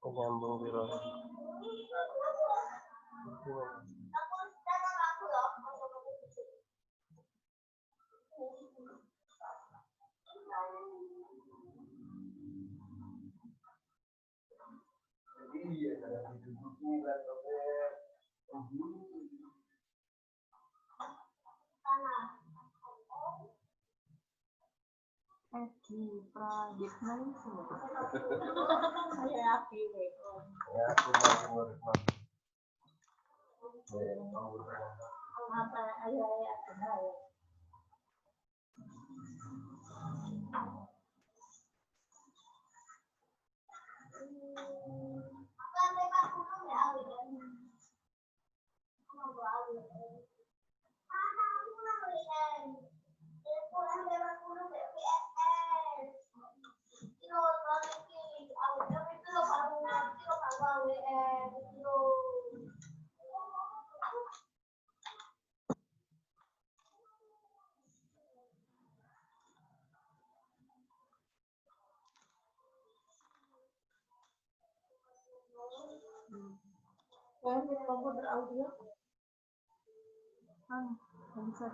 Penyambung biro. Edi Prayitna saya api Ya, aku apa ayah kenal komputer audio bisa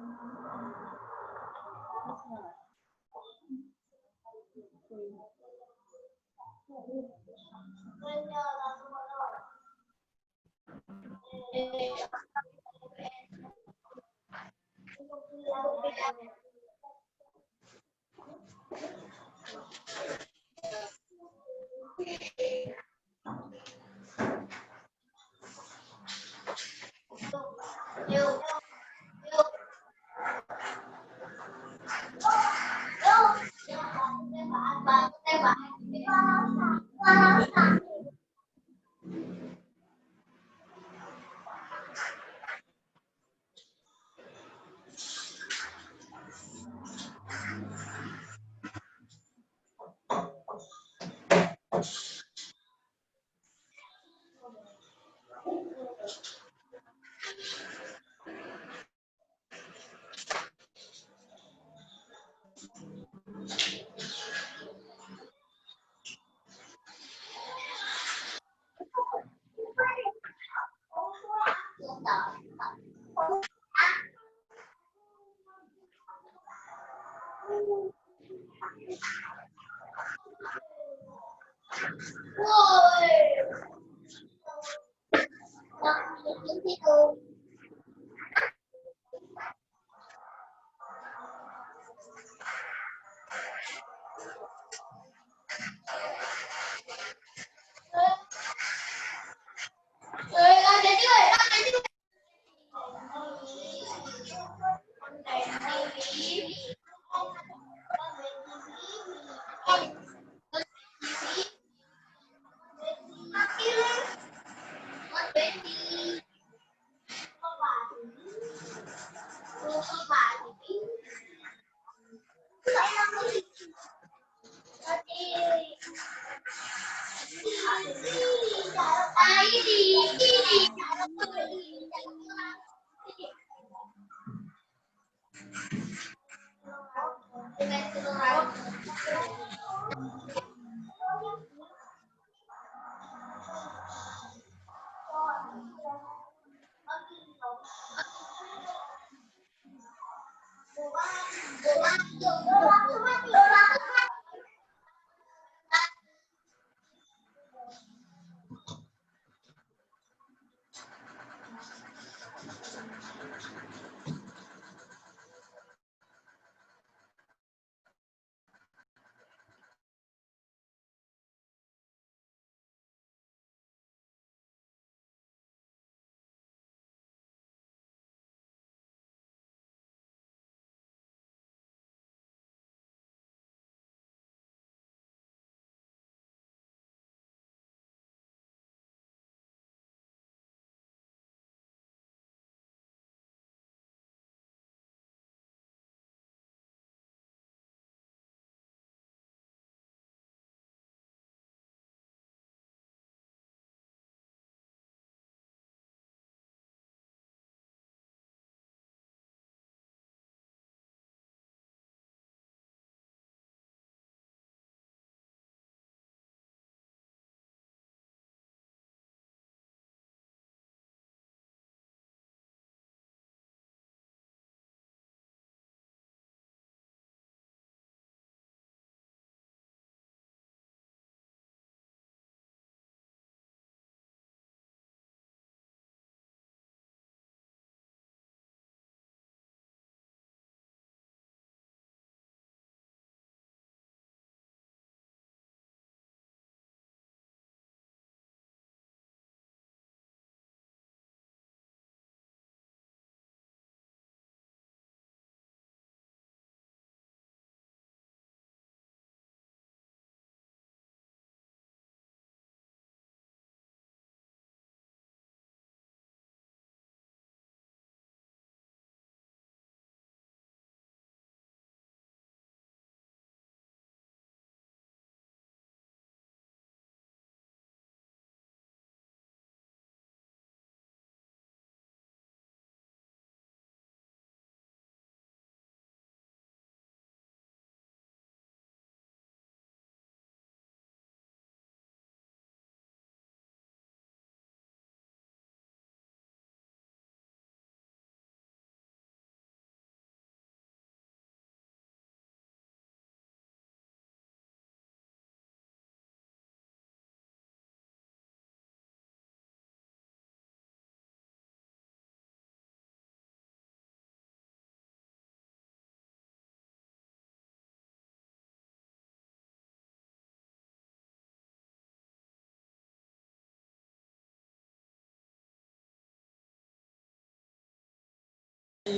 Ya,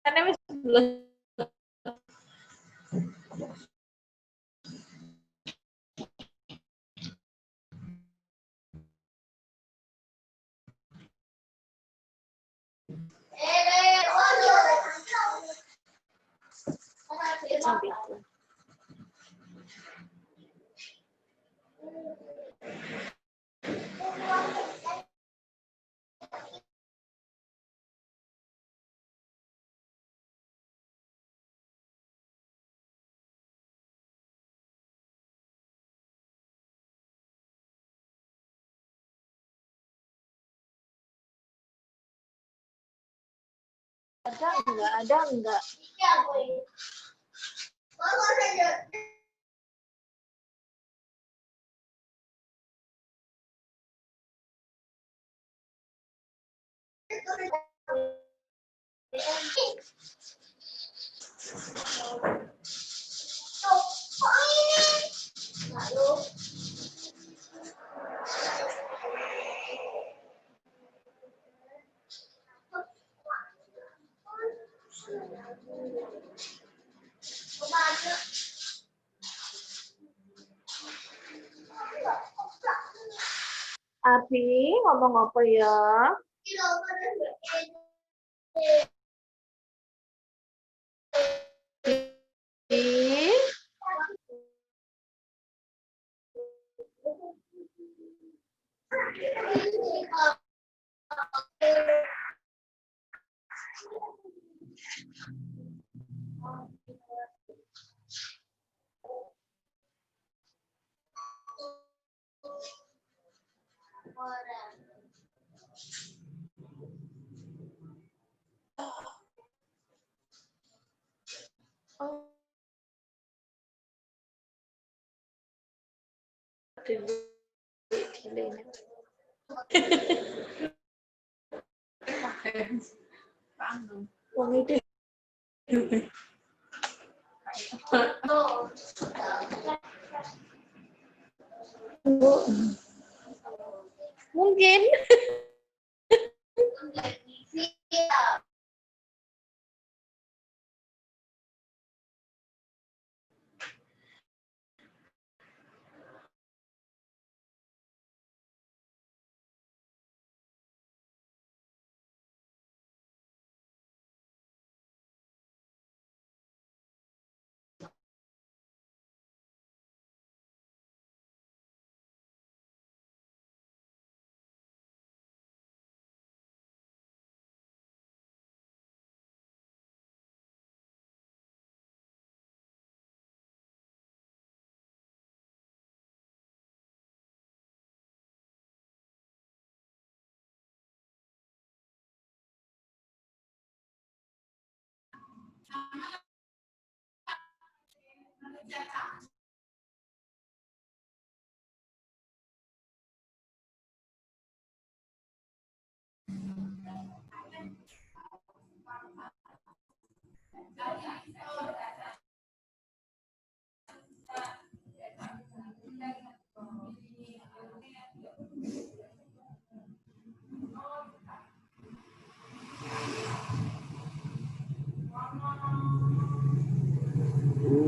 karena wis belum. Sampai itu. Ada enggak? Abi ngomong apa ya? Abi? Oh, wong itu mungkin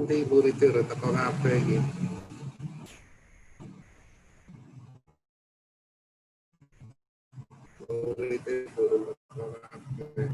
Ibu itu teko kabeh iki. Murid itu teko kabeh.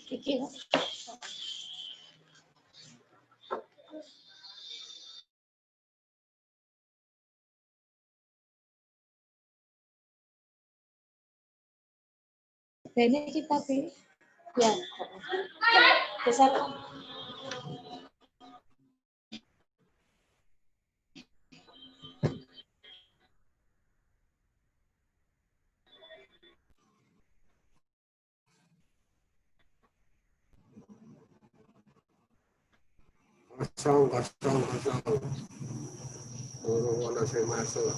Kiki. Ini kita pilih. Ya. Besar. Kosong. Urung ono sing masuk.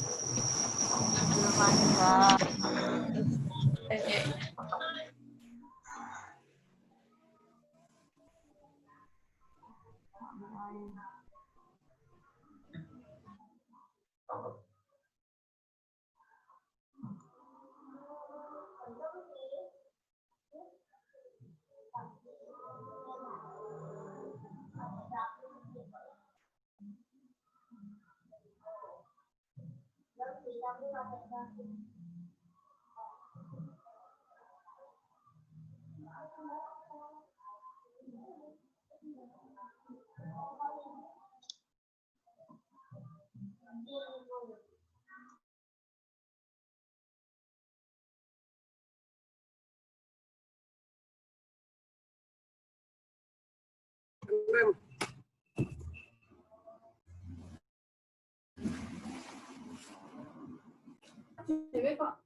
Dewe kok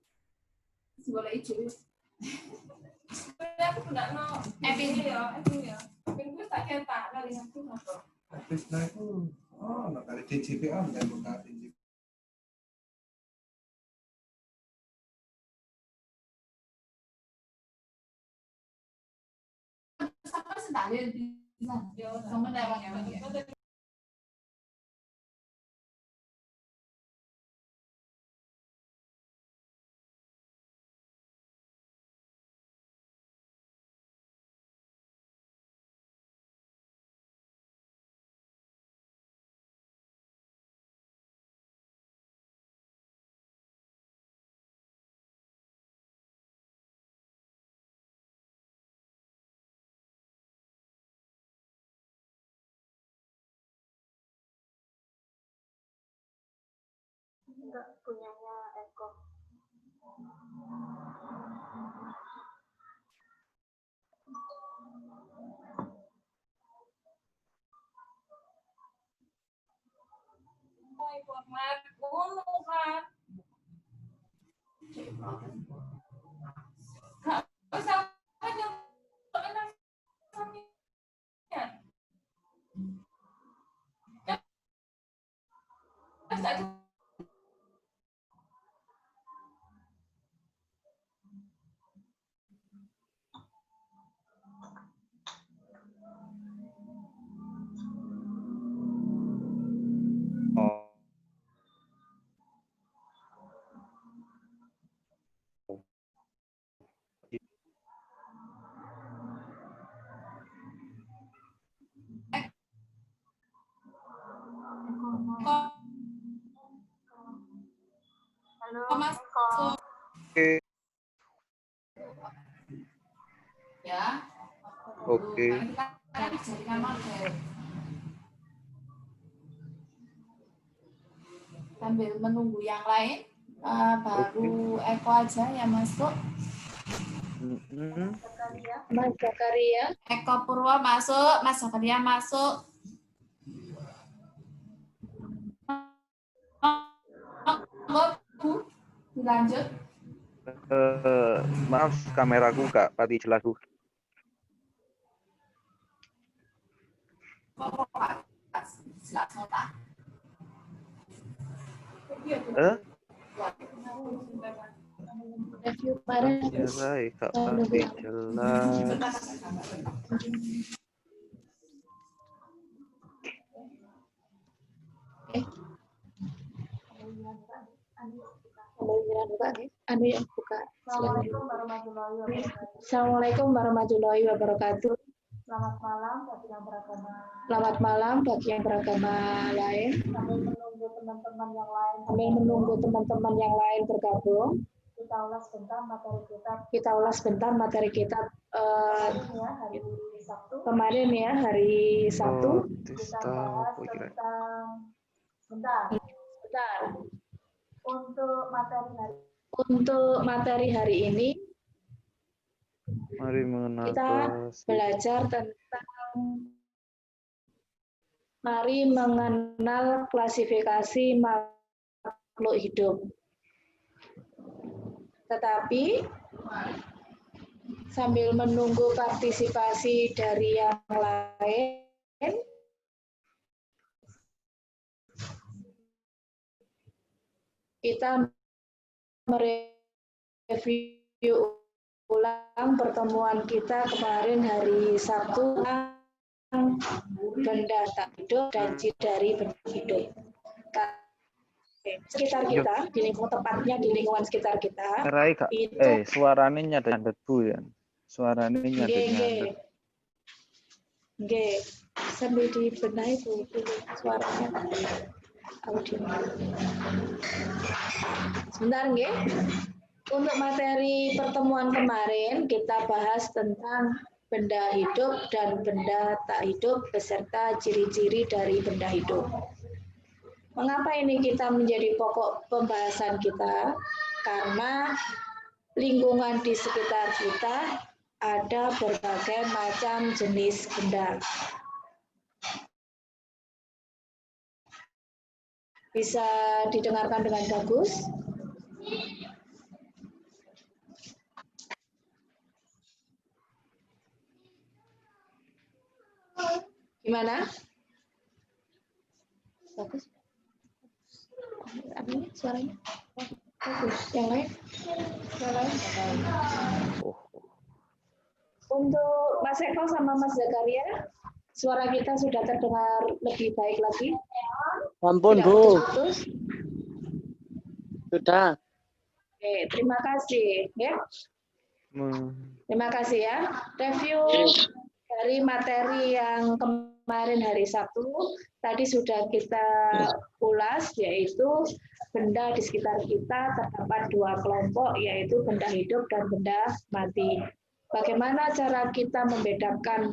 golek dhewe. Aku ndak no. Eping ya. Eping wis tak ketak kali aku ngono. Habis nah itu, nak kali DJPA dan buka DJPA. Sampai sedale bisa. Yo, sama lewat ya. Enggak punyanya Eko. Oi, format ngono kan. Kak, wis aja enak sami. Ya. Wis tak Oh. Halo, Mas. Eko. Oke. Ya. Oke. Kita jaringan model. Sambil menunggu yang lain, baru Eko aja yang masuk. Mas Zakaria. Eko Purwo masuk, Mas Zakaria masuk. Bu, dilanjut. Maaf, kameraku Kak Pati jelas Bu. Review kemarin. Jelas, Kak Pati jelas. Anu yang buka. Assalamualaikum warahmatullahi wabarakatuh. Assalamualaikum warahmatullahi wabarakatuh. Selamat malam bagi yang beragama. Selamat malam bagi yang beragama lain. Sambil menunggu teman-teman yang lain. Sambil menunggu teman-teman yang lain bergabung. kita ulas sebentar materi kita. Kita ulas sebentar materi kita Ya, hari Sabtu. kemarin ya, hari Sabtu. Kita bahas tentang sebentar. Untuk materi hari ini Mari mengenal kita belajar tentang mari mengenal klasifikasi makhluk hidup. Tetapi sambil menunggu partisipasi dari yang lain, kita mereview ulang pertemuan kita kemarin hari Sabtu tentang benda tak hidup dan ciri dari benda hidup. Sekitar kita, di lingkungan tepatnya di lingkungan sekitar kita. Rai, Kak. Itu Suaranya nyadet Bu ya. Suaranya nyadet. Nggih. Sambil dibenahi Bu dulu suaranya. Audio. Sebentar nggih. Untuk materi pertemuan kemarin kita bahas tentang benda hidup dan benda tak hidup beserta ciri-ciri dari benda hidup. Mengapa ini kita menjadi pokok pembahasan kita? Karena lingkungan di sekitar kita ada berbagai macam jenis benda. Bisa didengarkan dengan bagus? Gimana? Bagus. Ini suaranya bagus. Yang lain? Yang lain? Untuk Mas Eko sama Mas Zakaria, suara kita sudah terdengar lebih baik lagi. Ampun, Tidak Bu. putus-putus. Sudah. Oke, terima kasih ya. Terima kasih ya. Review dari materi yang kemarin hari Sabtu tadi sudah kita ulas, yaitu benda di sekitar kita terdapat dua kelompok, yaitu benda hidup dan benda mati. Bagaimana cara kita membedakan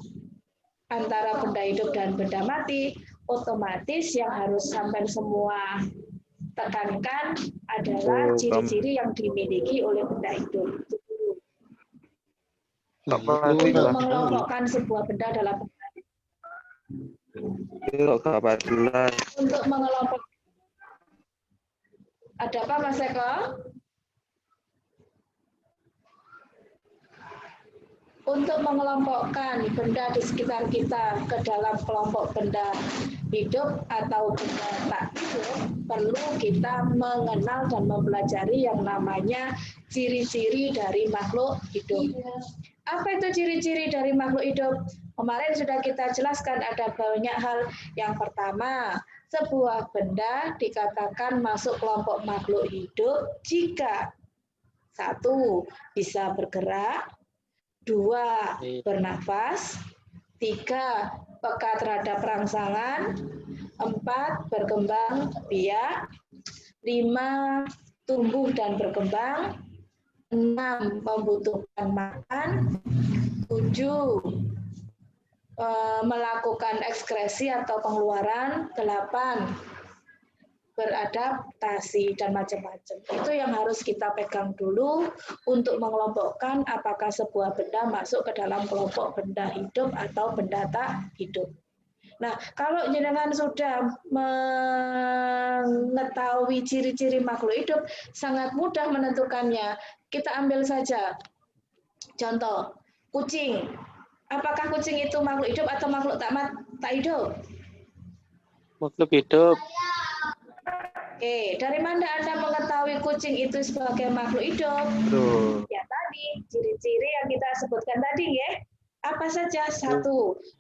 antara benda hidup dan benda mati? Otomatis yang harus sampai semua tekankan adalah ciri-ciri yang dimiliki oleh benda hidup. Untuk mengelompokkan sebuah benda dalam benda untuk mengelompok. Ada apa Mas Eko? Untuk mengelompokkan benda di sekitar kita ke dalam kelompok benda hidup atau benda tak hidup, perlu kita mengenal dan mempelajari yang namanya ciri-ciri dari makhluk hidup. Apa itu ciri-ciri dari makhluk hidup? Kemarin sudah kita jelaskan ada banyak hal. Yang pertama, sebuah benda dikatakan masuk kelompok makhluk hidup jika 1. bisa bergerak, 2. bernafas, 3. peka terhadap rangsangan, 4. berkembang biak, 5. tumbuh dan berkembang, 6. membutuhkan makan, 7. melakukan ekskresi atau pengeluaran, 8. beradaptasi, dan macam-macam. Itu yang harus kita pegang dulu untuk mengelompokkan apakah sebuah benda masuk ke dalam kelompok benda hidup atau benda tak hidup. Nah, kalau jenengan sudah mengetahui ciri-ciri makhluk hidup, sangat mudah menentukannya. Kita ambil saja contoh, kucing. Apakah kucing itu makhluk hidup atau makhluk tak hidup? Makhluk hidup. Oke, dari mana Anda mengetahui kucing itu sebagai makhluk hidup? Ya tadi, ciri-ciri yang kita sebutkan tadi ya. Apa saja? 1,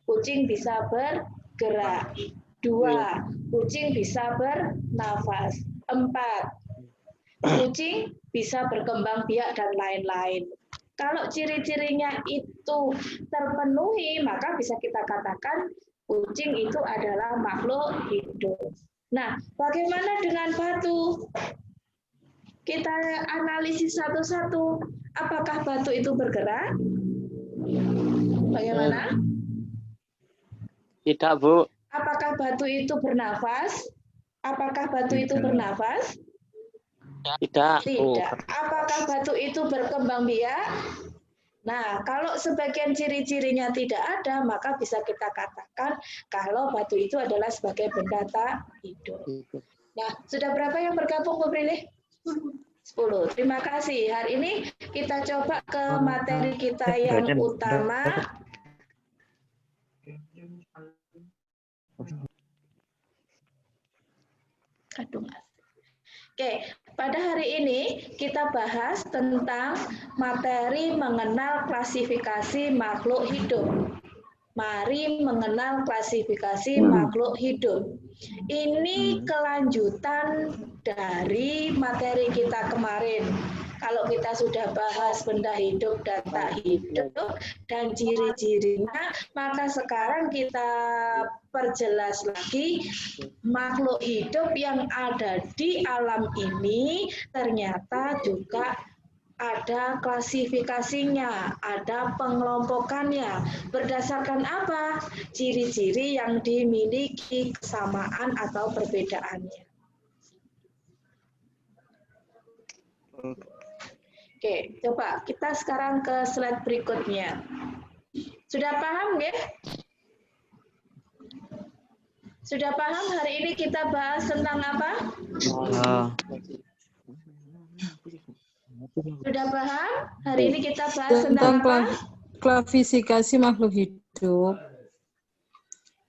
kucing bisa bergerak. 2, kucing bisa bernafas. 4, kucing bisa berkembang biak dan lain-lain. Kalau ciri-cirinya itu terpenuhi, maka bisa kita katakan kucing itu adalah makhluk hidup. Nah, bagaimana dengan batu? kita analisis satu-satu. Apakah batu itu bergerak? Bagaimana? Tidak, Bu. Apakah batu itu bernafas? Apakah batu itu bernafas? Tidak, Bu. Tidak. Apakah batu itu berkembang biak? Nah, kalau sebagian ciri-cirinya tidak ada, maka bisa kita katakan kalau batu itu adalah sebagai benda tak hidup. Nah, sudah berapa yang bergabung, Bu Prilly? 10. Terima kasih. Hari ini kita coba ke materi kita yang utama. Oke, pada hari ini kita bahas tentang materi mengenal klasifikasi makhluk hidup. Mari mengenal klasifikasi makhluk hidup. Ini kelanjutan dari materi kita kemarin. Kalau kita sudah bahas benda hidup dan tak hidup dan ciri-cirinya, maka sekarang kita perjelas lagi makhluk hidup yang ada di alam ini ternyata juga ada klasifikasinya, ada pengelompokannya. Berdasarkan apa? Ciri-ciri yang dimiliki kesamaan atau perbedaannya. Oke, coba kita sekarang ke slide berikutnya. Sudah paham, nggih? Sudah paham hari ini kita bahas tentang apa? Sudah paham? Hari ini kita bahas tentang apa? Klasifikasi makhluk hidup.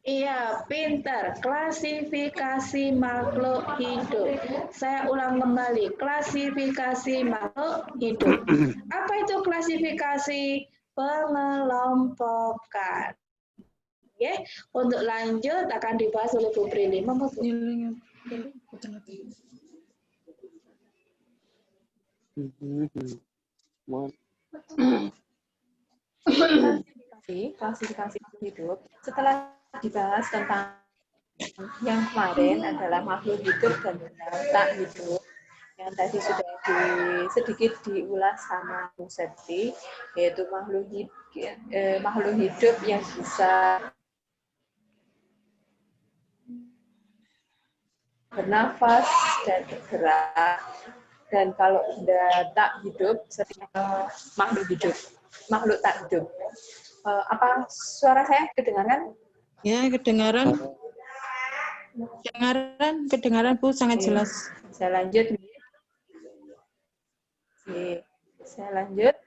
Iya, pintar. Klasifikasi makhluk hidup. Saya ulang kembali. Klasifikasi makhluk hidup. Apa itu klasifikasi? Pengelompokan. Oke, untuk lanjut akan dibahas oleh Bu Prilly. Monggo, Bu. Klasifikasi hidup. Setelah dibahas tentang yang kemarin adalah makhluk hidup dan tak hidup, yang tadi sudah sedikit diulas sama Bu Septi, yaitu makhluk hidup yang bisa bernafas dan bergerak, dan kalau benda tak hidup seperti makhluk tak hidup. Apa suara saya kedengaran? Ya, kedengaran. Kedengaran Bu, sangat jelas. Saya lanjut. Saya lanjut.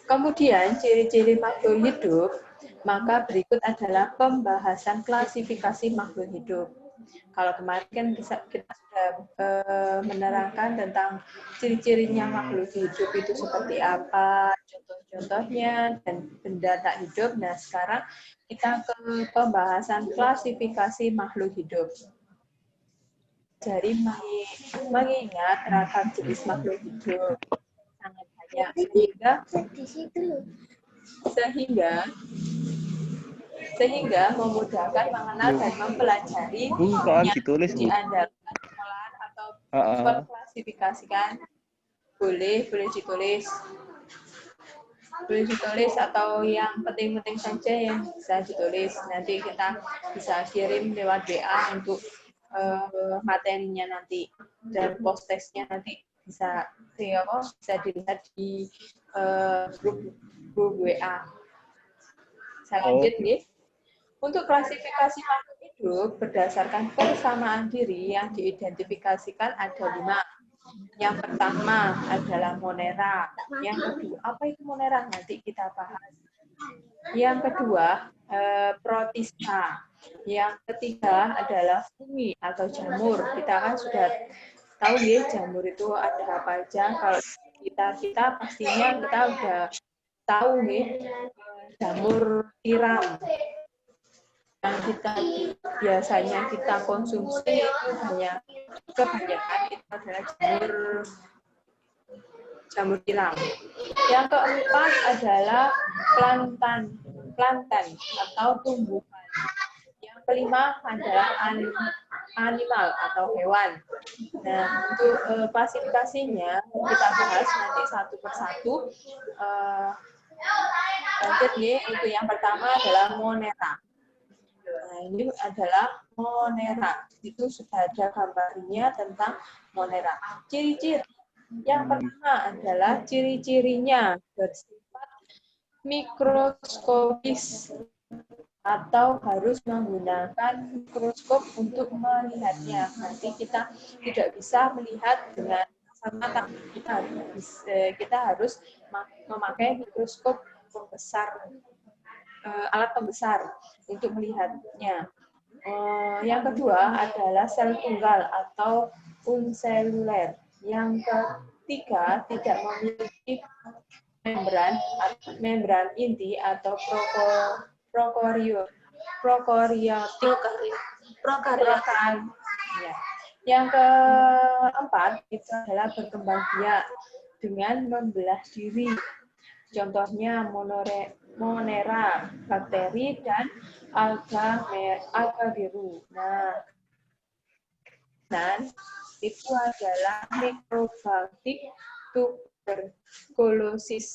Kemudian ciri-ciri makhluk hidup, maka berikut adalah pembahasan klasifikasi makhluk hidup. Kalau kemarin kan kita sudah menerangkan tentang ciri-cirinya makhluk hidup itu seperti apa, contoh-contohnya, dan benda tak hidup. Nah, sekarang kita ke pembahasan klasifikasi makhluk hidup. Jadi mengingat ragam jenis makhluk hidup sangat banyak, sehingga memudahkan mengenal dan mempelajari yang diandalkan pengolahan atau klasifikasikan. Boleh ditulis atau yang penting-penting saja yang bisa ditulis. Nanti kita bisa kirim lewat WA untuk materinya nanti, dan post testnya nanti bisa dilihat di grup WA. Saya lanjut, nih. Untuk klasifikasi makhluk hidup berdasarkan persamaan diri yang diidentifikasikan ada 5. Yang pertama adalah monera. Yang kedua, apa itu monera? Nanti kita bahas. Yang kedua, protista. Yang ketiga adalah fungi atau jamur. Kita kan sudah tahu ya, jamur itu ada apa aja. Kalau kita pastinya kita udah tahu nih, jamur tiram yang biasanya kita konsumsi itu kebanyakan itu adalah jamur tiram. Yang keempat adalah planten atau tumbuhan. Yang kelima adalah animal atau hewan. Nah, untuk klasifikasinya kita bahas nanti satu persatu. Lanjut nih, untuk yang pertama adalah Monera. Nah, ini adalah Monera. Itu sudah ada gambarnya tentang Monera. Ciri-ciri. Yang pertama adalah ciri-cirinya bersifat mikroskopis atau harus menggunakan mikroskop untuk melihatnya. Nanti kita tidak bisa melihat dengan kasat mata. Kita harus memakai mikroskop pembesar, alat pembesar untuk melihatnya. Yang kedua adalah sel tunggal atau unseluler. Yang ketiga tidak memiliki membran inti atau prokaryotik. Ya. Yang keempat itu adalah berkembang biak dengan membelah diri. Contohnya Monera, bakteri, dan alga biru. Nah, dan itu adalah mikrobaktik tuberkulosis.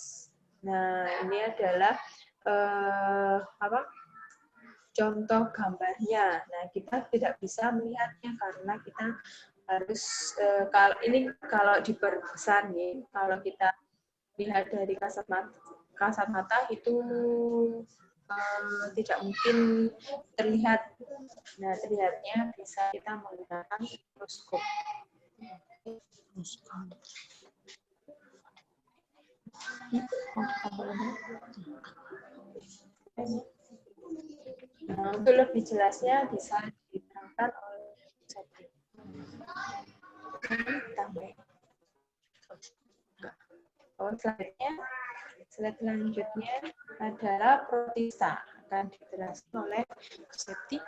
Nah, ini adalah contoh gambarnya. Nah, kita tidak bisa melihatnya karena kita harus kalau diperbesar nih, kalau kita lihat dari kasat mata itu tidak mungkin terlihat. Nah, terlihatnya bisa kita menggunakan mikroskop. Nah, untuk lebih jelasnya bisa diterangkan oleh Setri. Slide selanjutnya adalah protista, akan dijelaskan oleh Setri.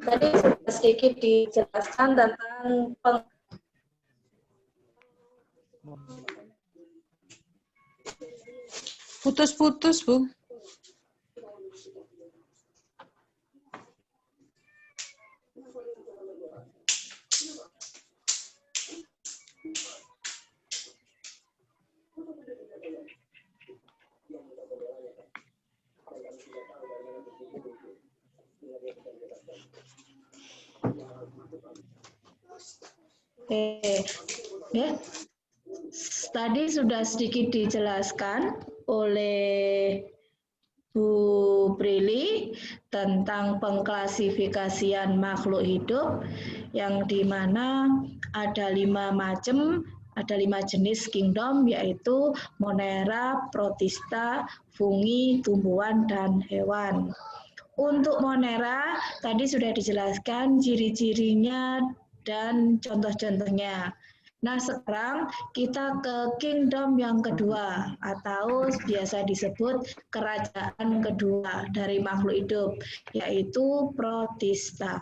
Tadi sedikit dijelaskan tentang Putus-putus, Bu. Ya. Tadi sudah sedikit dijelaskan oleh Bu Prilly tentang pengklasifikasian makhluk hidup yang dimana ada 5 macam, ada 5 jenis kingdom, yaitu Monera, Protista, fungi, tumbuhan, dan hewan. Untuk Monera tadi sudah dijelaskan ciri-cirinya dan contoh-contohnya. Nah, sekarang kita ke kingdom yang kedua atau biasa disebut kerajaan kedua dari makhluk hidup, yaitu Protista.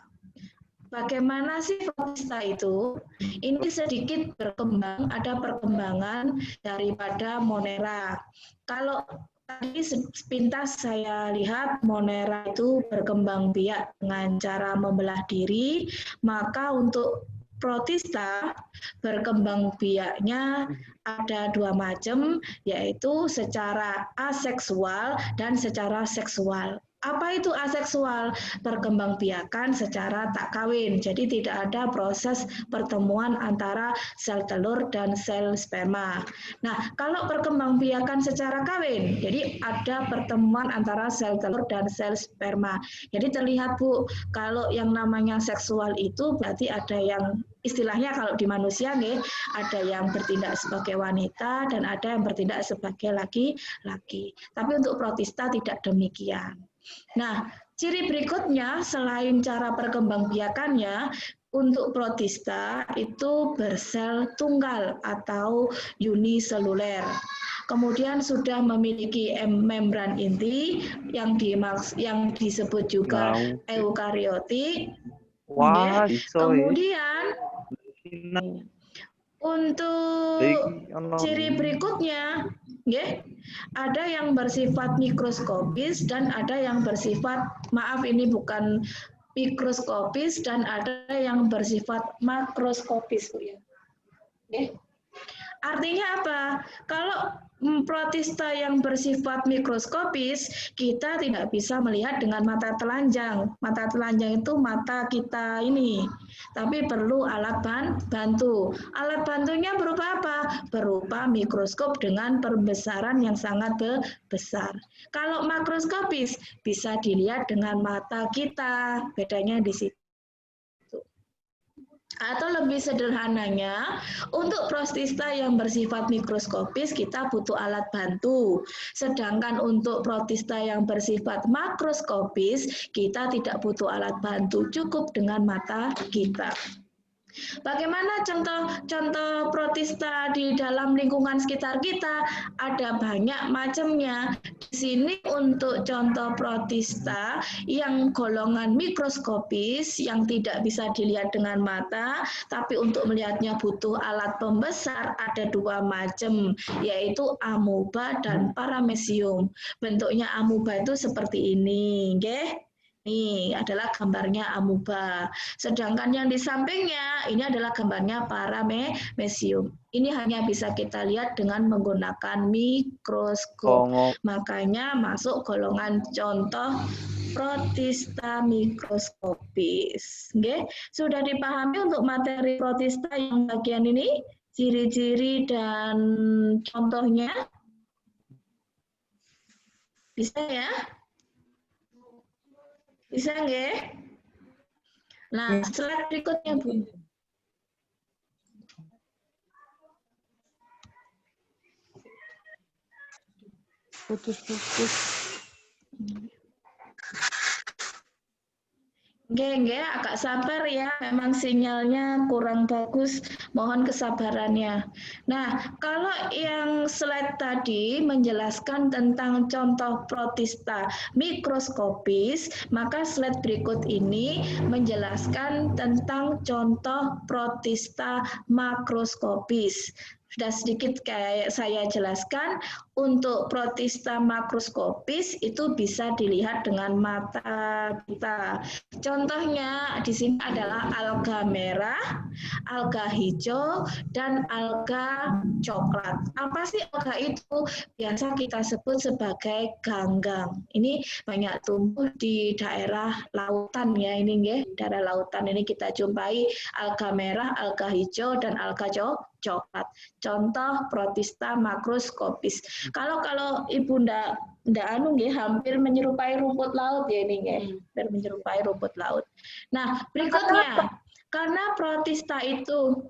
Bagaimana sih Protista itu? Ini sedikit berkembang, ada perkembangan daripada Monera. Kalau tadi sepintas saya lihat Monera itu berkembang biak dengan cara membelah diri, maka untuk Protista berkembang biaknya ada 2 macam, yaitu secara aseksual dan secara seksual. Apa itu aseksual? Perkembang biakan secara tak kawin, jadi tidak ada proses pertemuan antara sel telur dan sel sperma. Nah, kalau perkembang biakan secara kawin, jadi ada pertemuan antara sel telur dan sel sperma. Jadi terlihat, Bu, kalau yang namanya seksual itu berarti ada yang istilahnya kalau di manusia nih, ada yang bertindak sebagai wanita dan ada yang bertindak sebagai laki-laki. Tapi untuk Protista tidak demikian. Nah, ciri berikutnya selain cara perkembangbiakannya, untuk Protista itu bersel tunggal atau uniseluler. Kemudian sudah memiliki membran inti yang disebut juga eukariotik. Wah, Kemudian untuk ciri berikutnya nggih. Ada yang bersifat mikroskopis dan ada yang bersifat, maaf ini bukan mikroskopis, dan ada yang bersifat makroskopis, Bu ya. Nggih. Artinya apa? Kalau protista yang bersifat mikroskopis, kita tidak bisa melihat dengan mata telanjang. Mata telanjang itu mata kita ini, tapi perlu alat bantu. Alat bantunya berupa apa? Berupa mikroskop dengan perbesaran yang sangat besar. Kalau makroskopis bisa dilihat dengan mata kita, bedanya di situ. Atau lebih sederhananya, untuk protista yang bersifat mikroskopis kita butuh alat bantu. Sedangkan untuk protista yang bersifat makroskopis kita tidak butuh alat bantu, cukup dengan mata kita. Bagaimana contoh protista di dalam lingkungan sekitar kita? Ada banyak macamnya. Di sini untuk contoh protista yang golongan mikroskopis yang tidak bisa dilihat dengan mata, tapi untuk melihatnya butuh alat pembesar, ada dua macam, yaitu amoeba dan paramecium. Bentuknya amoeba itu seperti ini, nggih. Ini adalah gambarnya amoeba. Sedangkan yang di sampingnya ini adalah gambarnya paramecium. Ini hanya bisa kita lihat dengan menggunakan mikroskop. Makanya masuk golongan contoh protista mikroskopis. Oke, sudah dipahami untuk materi protista yang bagian ini, ciri-ciri dan contohnya? Bisa ya? Bisa nggih? Nah, slide berikutnya, Bu. Putus-putus. Nggih, agak sabar ya, memang sinyalnya kurang bagus, mohon kesabarannya. Nah, kalau yang slide tadi menjelaskan tentang contoh protista mikroskopis, maka slide berikut ini menjelaskan tentang contoh protista makroskopis. Sudah sedikit kayak saya jelaskan, untuk protista makroskopis itu bisa dilihat dengan mata kita. Contohnya di sini adalah alga merah, alga hijau, dan alga coklat. Apa sih alga itu? Biasa kita sebut sebagai ganggang. Ini banyak tumbuh di daerah lautan ya, ini nggih, daerah lautan ini kita jumpai alga merah, alga hijau, dan alga coklat. Contoh protista makroskopis. Kalau Ibu ndak anu nggih, hampir menyerupai rumput laut ya ini nggih, hampir menyerupai rumput laut. Nah, berikutnya, karena protista itu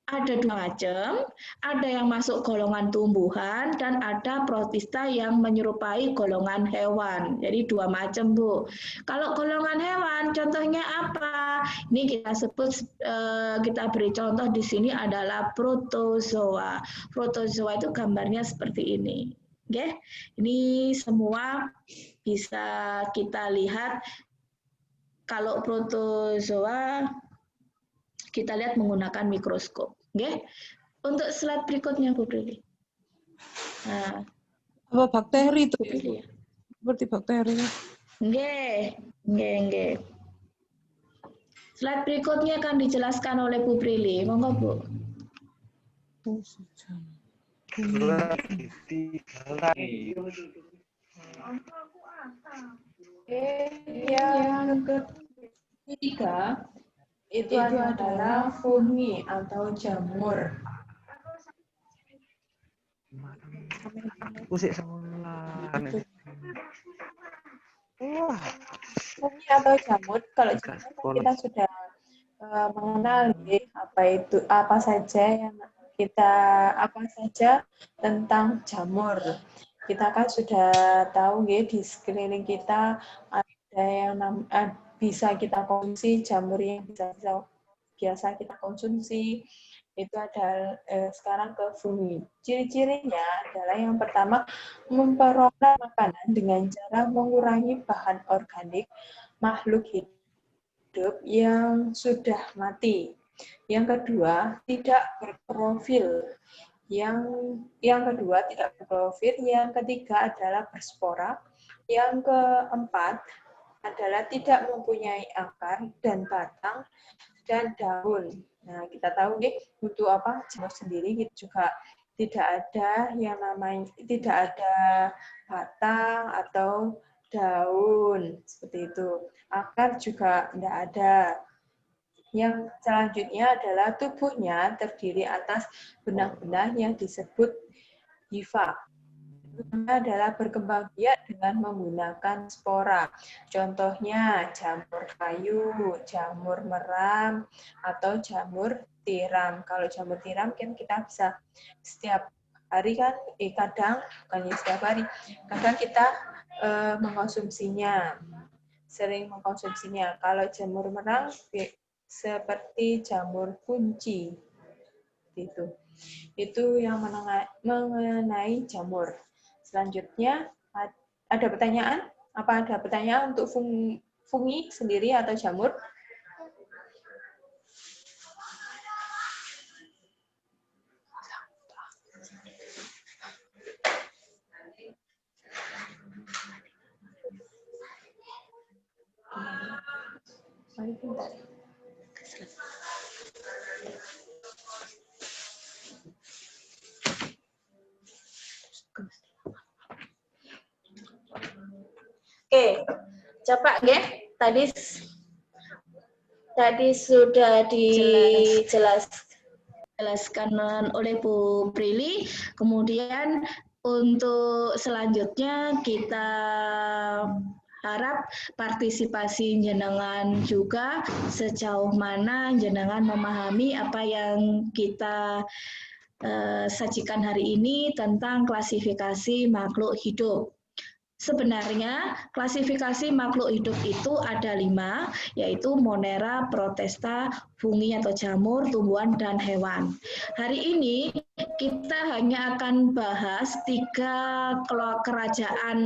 ada dua macam, ada yang masuk golongan tumbuhan dan ada protista yang menyerupai golongan hewan. Jadi dua macam, Bu. Kalau golongan hewan, contohnya apa? Ini kita sebut, kita beri contoh di sini adalah protozoa. Protozoa itu gambarnya seperti ini. Oke, ini semua bisa kita lihat. Kalau protozoa kita lihat menggunakan mikroskop. Oke. Untuk slide berikutnya, Bu Brili. Nah, Apa bakteri itu? Bu Brili ya. Seperti bakteri. Nggih. Slide berikutnya akan dijelaskan oleh Bu Brili. Monggo, Bu. Yang ketiga itu adalah fungi atau jamur. Usik sekolah. Fungi atau jamur, kalau jamur kita sudah mengenal apa saja tentang jamur. Kita kan sudah tahu di sekeliling kita ada yang bisa kita konsumsi, jamur yang biasa kita konsumsi. Itu ada sekarang ke fungi. Ciri-cirinya adalah yang pertama, memperoleh makanan dengan cara mengurangi bahan organik makhluk hidup yang sudah mati. Yang kedua, tidak berprofil. Yang kedua tidak berklorofil, yang ketiga adalah berspora, yang keempat adalah tidak mempunyai akar dan batang dan daun. Nah, kita tahu nih untuk apa jamur sendiri itu juga tidak ada yang namanya tidak ada batang atau daun seperti itu. Akar juga tidak ada. Yang selanjutnya adalah tubuhnya terdiri atas benang-benang yang disebut hifa. Adalah berkembang biak dengan menggunakan spora. Contohnya jamur kayu, jamur meram, atau jamur tiram. Kalau jamur tiram kan kita bisa setiap hari kan, kadang bukan setiap hari, kadang kita mengkonsumsinya, sering mengkonsumsinya. Kalau jamur meram seperti jamur kunci, itu yang mengenai jamur. Selanjutnya, ada pertanyaan? Apa ada pertanyaan untuk fungi sendiri atau jamur? Oke, coba nggih. Tadi sudah dijelaskan oleh Bu Prilly. Kemudian untuk selanjutnya kita harap partisipasi jenengan juga sejauh mana jenengan memahami apa yang kita sajikan hari ini tentang klasifikasi makhluk hidup. Sebenarnya klasifikasi makhluk hidup itu ada 5, yaitu Monera, Protista, fungi atau jamur, tumbuhan, dan hewan. Hari ini kita hanya akan bahas 3 kerajaan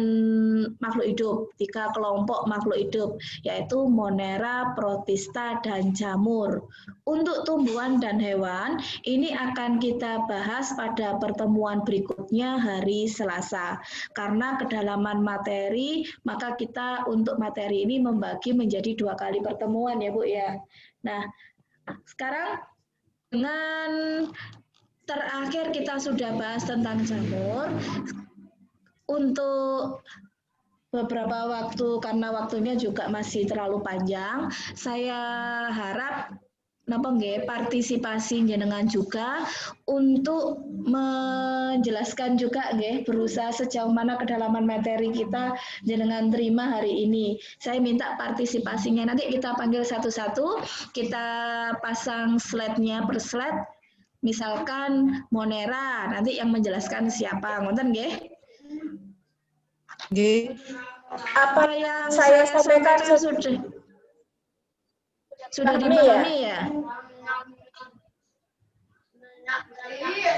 makhluk hidup, 3 kelompok makhluk hidup, yaitu Monera, Protista, dan jamur. Untuk tumbuhan dan hewan, ini akan kita bahas pada pertemuan berikutnya hari Selasa. Karena kedalaman materi, maka kita untuk materi ini membagi menjadi 2 kali pertemuan ya Bu ya. Nah, sekarang dengan terakhir kita sudah bahas tentang jamur. Untuk beberapa waktu, karena waktunya juga masih terlalu panjang, saya harap partisipasi jenengan juga untuk menjelaskan juga berusaha sejauh mana kedalaman materi kita jenengan terima hari ini. Saya minta partisipasinya, nanti kita panggil satu-satu, kita pasang slide-nya per slide. Misalkan Monera, nanti yang menjelaskan siapa, ngoten nggih? Nggih. Apa yang saya sampaikan sudah dipahami ya?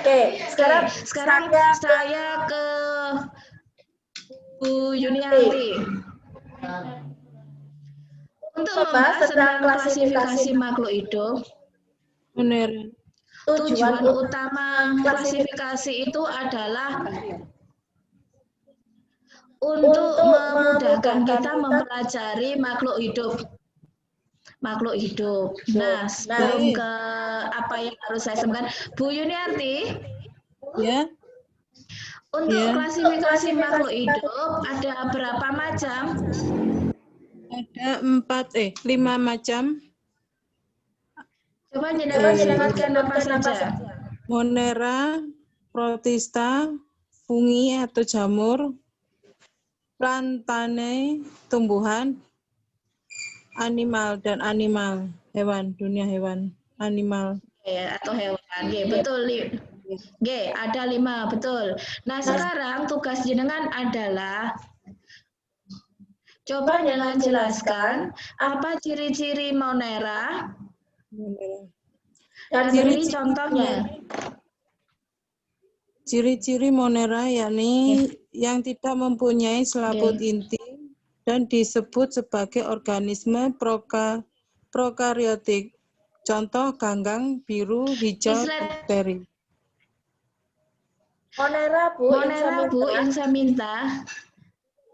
Oke, sekarang saya ke Bu Yuniarti. Untuk membahas tentang klasifikasi makhluk hidup, Benar. tujuan utama klasifikasi itu adalah untuk memudahkan kita mempelajari makhluk hidup. Nah, sebelum ke apa yang harus saya sampaikan, Bu Yuniarti, Ya. untuk klasifikasi makhluk hidup ada berapa macam? Ada 5 macam. Coba jelaskan apa saja. Monera, Protista, fungi atau jamur, plantane, tumbuhan, animal dan animal, hewan, dunia hewan, animal. Ya, atau hewan, betul. Ada 5, betul. Nah, sekarang tugas jenengan adalah coba jangan jelaskan apa ciri-ciri Monera dan beri contohnya. Ciri-ciri Monera yakni yang tidak mempunyai selaput inti dan disebut sebagai organisme prokariotik. Contoh ganggang, biru, hijau, bakteri. Monera Bu, Monera Bu, Insa minta.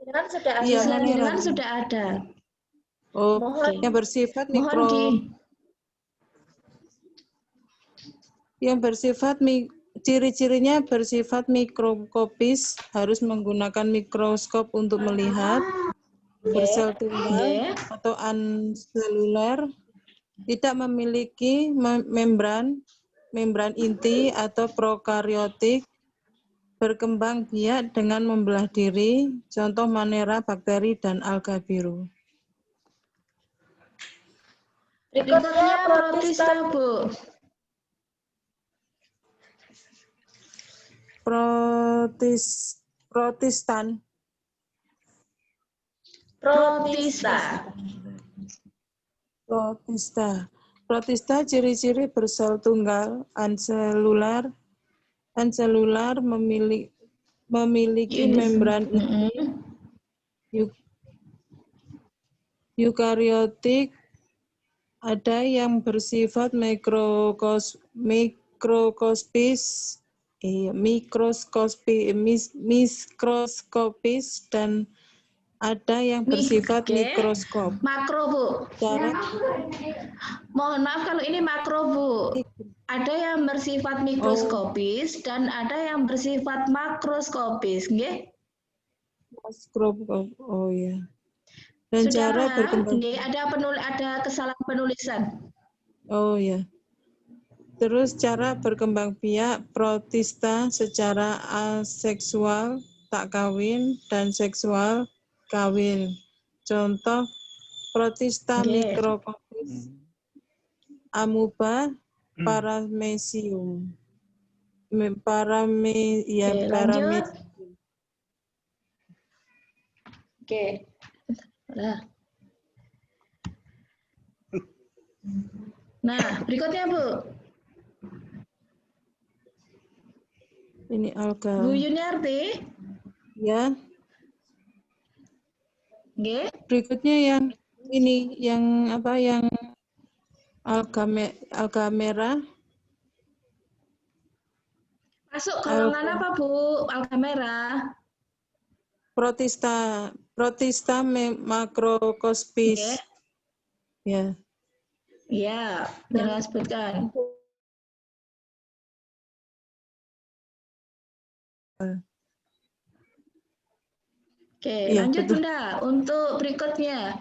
Kan sudah ada. Iya, Siswa Monera. jenengan sudah ada. Oh, Mohon. yang bersifat Mohon di ciri-cirinya bersifat mikroskopis, harus menggunakan mikroskop untuk melihat, bersel tunggal atau anseluler, tidak memiliki membran inti atau prokariotik, berkembang biak dengan membelah diri, contoh Monera, bakteri, dan alga biru. berikutnya protista, Bu. Protista. Protista ciri-ciri bersel tunggal, anselular, memiliki membran inti, eukariotik, ada yang bersifat mikroskopis dan ada yang bersifat mikroskop. Makro, Bu. Mohon maaf kalau ini makro, Bu. Ada yang bersifat mikroskopis dan ada yang bersifat makroskopis, nggih? Oh ya. Dan cara berkembang. Ada kesalahan penulisan. Oh ya. Terus cara berkembang biak protista secara aseksual tak kawin dan seksual kawin. Contoh protista mikrokopis, amuba, paramecium. Lanjut. Oke. Nah, berikutnya, Bu. Ini alga. Bu Yuniarti. Ya. Oke. Berikutnya yang ini, yang apa, yang alga merah. Masuk golongan apa, Bu? Alga merah. Protista makrokospis. Ya. Iya, jangan sebutkan. Oke, ya, lanjut betul. Bunda. Untuk berikutnya,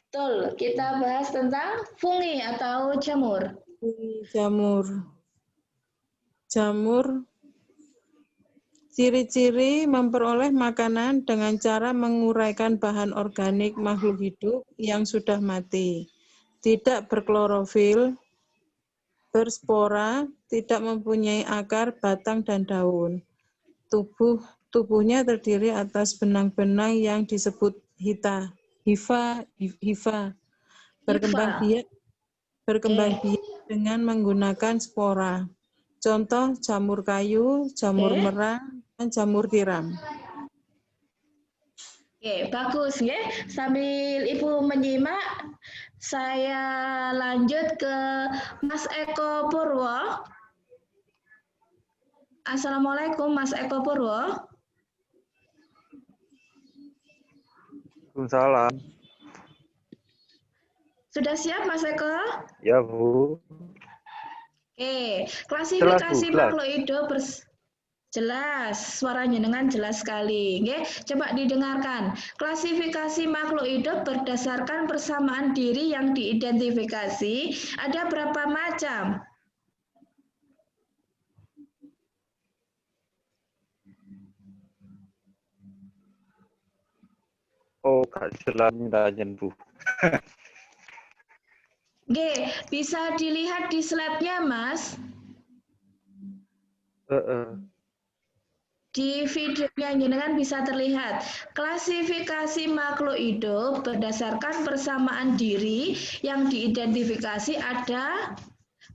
betul, kita bahas tentang fungi atau jamur. Jamur. Ciri-ciri memperoleh makanan dengan cara menguraikan bahan organik makhluk hidup yang sudah mati. Tidak berklorofil, berspora, tidak mempunyai akar, batang, dan daun. Tubuhnya terdiri atas benang-benang yang disebut hifa. Berkembang biak dengan menggunakan spora. Contoh jamur kayu, jamur merah, dan jamur tiram. Oke, bagus ya. Sambil Ibu menyimak, saya lanjut ke Mas Eko Purwo. Assalamualaikum Mas Eko Purwo. Waalaikumsalam. Sudah siap Mas Eko? Ya, Bu. Oke, klasifikasi Jelas, Bu, makhluk hidup jelas, suaranya dengan jelas sekali. Oke, coba didengarkan. Klasifikasi makhluk hidup berdasarkan persamaan diri yang diidentifikasi ada berapa macam? Oh, Kak jelas mintajen, Bu. Oke, bisa dilihat di slide-nya, Mas. Di videonya jenengan bisa terlihat klasifikasi makhluk hidup berdasarkan persamaan diri yang diidentifikasi ada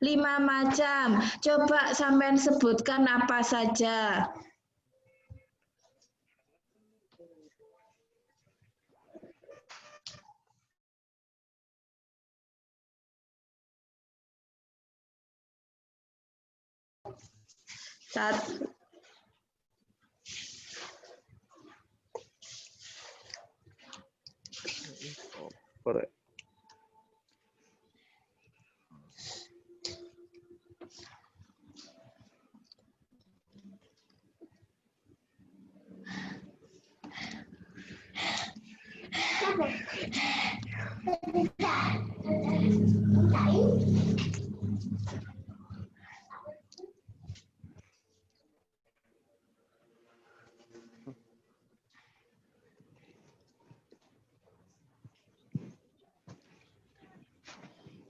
5 macam. Coba sampean sebutkan apa saja. Korek.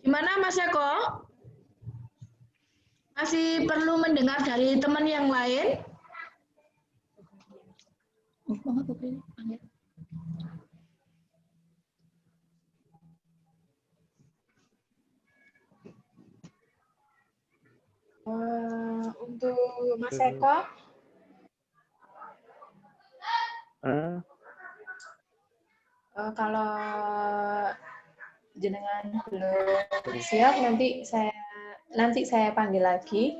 Gimana Mas Eko? Masih perlu mendengar dari teman yang lain? Untuk Mas Eko, kalau jenengan belum siap, nanti saya panggil lagi.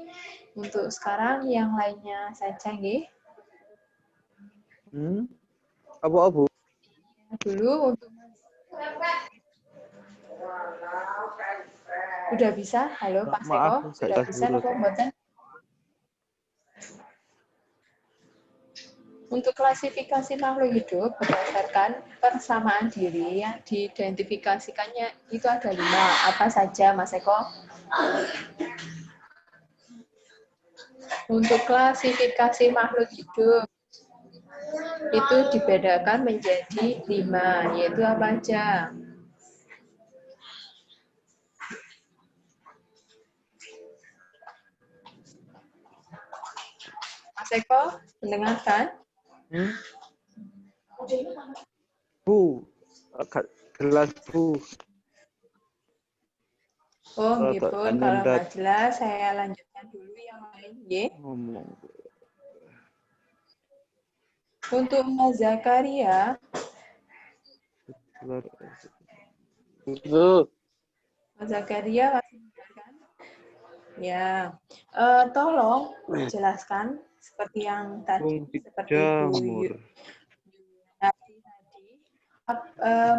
Untuk sekarang yang lainnya saja, nggih. Abu-abu. Dulu untuk udah bisa. Halo Pak Seko, Maaf, sudah bisa apa mboten? Untuk klasifikasi makhluk hidup berdasarkan persamaan diri yang diidentifikasikannya itu ada 5. Apa saja Mas Eko? Untuk klasifikasi makhluk hidup itu dibedakan menjadi 5, yaitu apa aja? Mas Eko, mendengarkan? Bu, gelas bu. Oh, gitu. Kalau nggak jelas, saya lanjutkan dulu yang lain, ya. Ngomong. Untuk Mas Zakaria, Bu. Mas Zakaria masih mendengarkan? Ya, tolong jelaskan seperti yang tadi, seperti Bu tadi,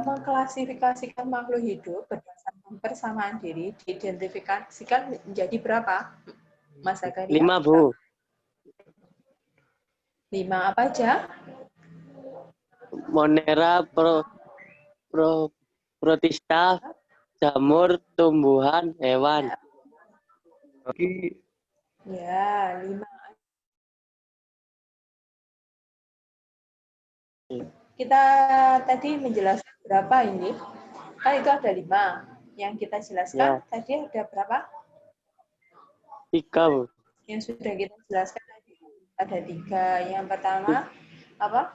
mengklasifikasikan makhluk hidup berdasarkan persamaan diri diidentifikasikan menjadi berapa, Mas Zakaria? 5, Bu. 5 apa aja? Monera, protista, jamur, tumbuhan, hewan. Lagi Ya, 5. Kita tadi menjelaskan berapa ini? Kan itu ada 5. Yang kita jelaskan tadi ada berapa? 3, Bu. Yang sudah kita jelaskan tadi ada 3. Yang pertama apa?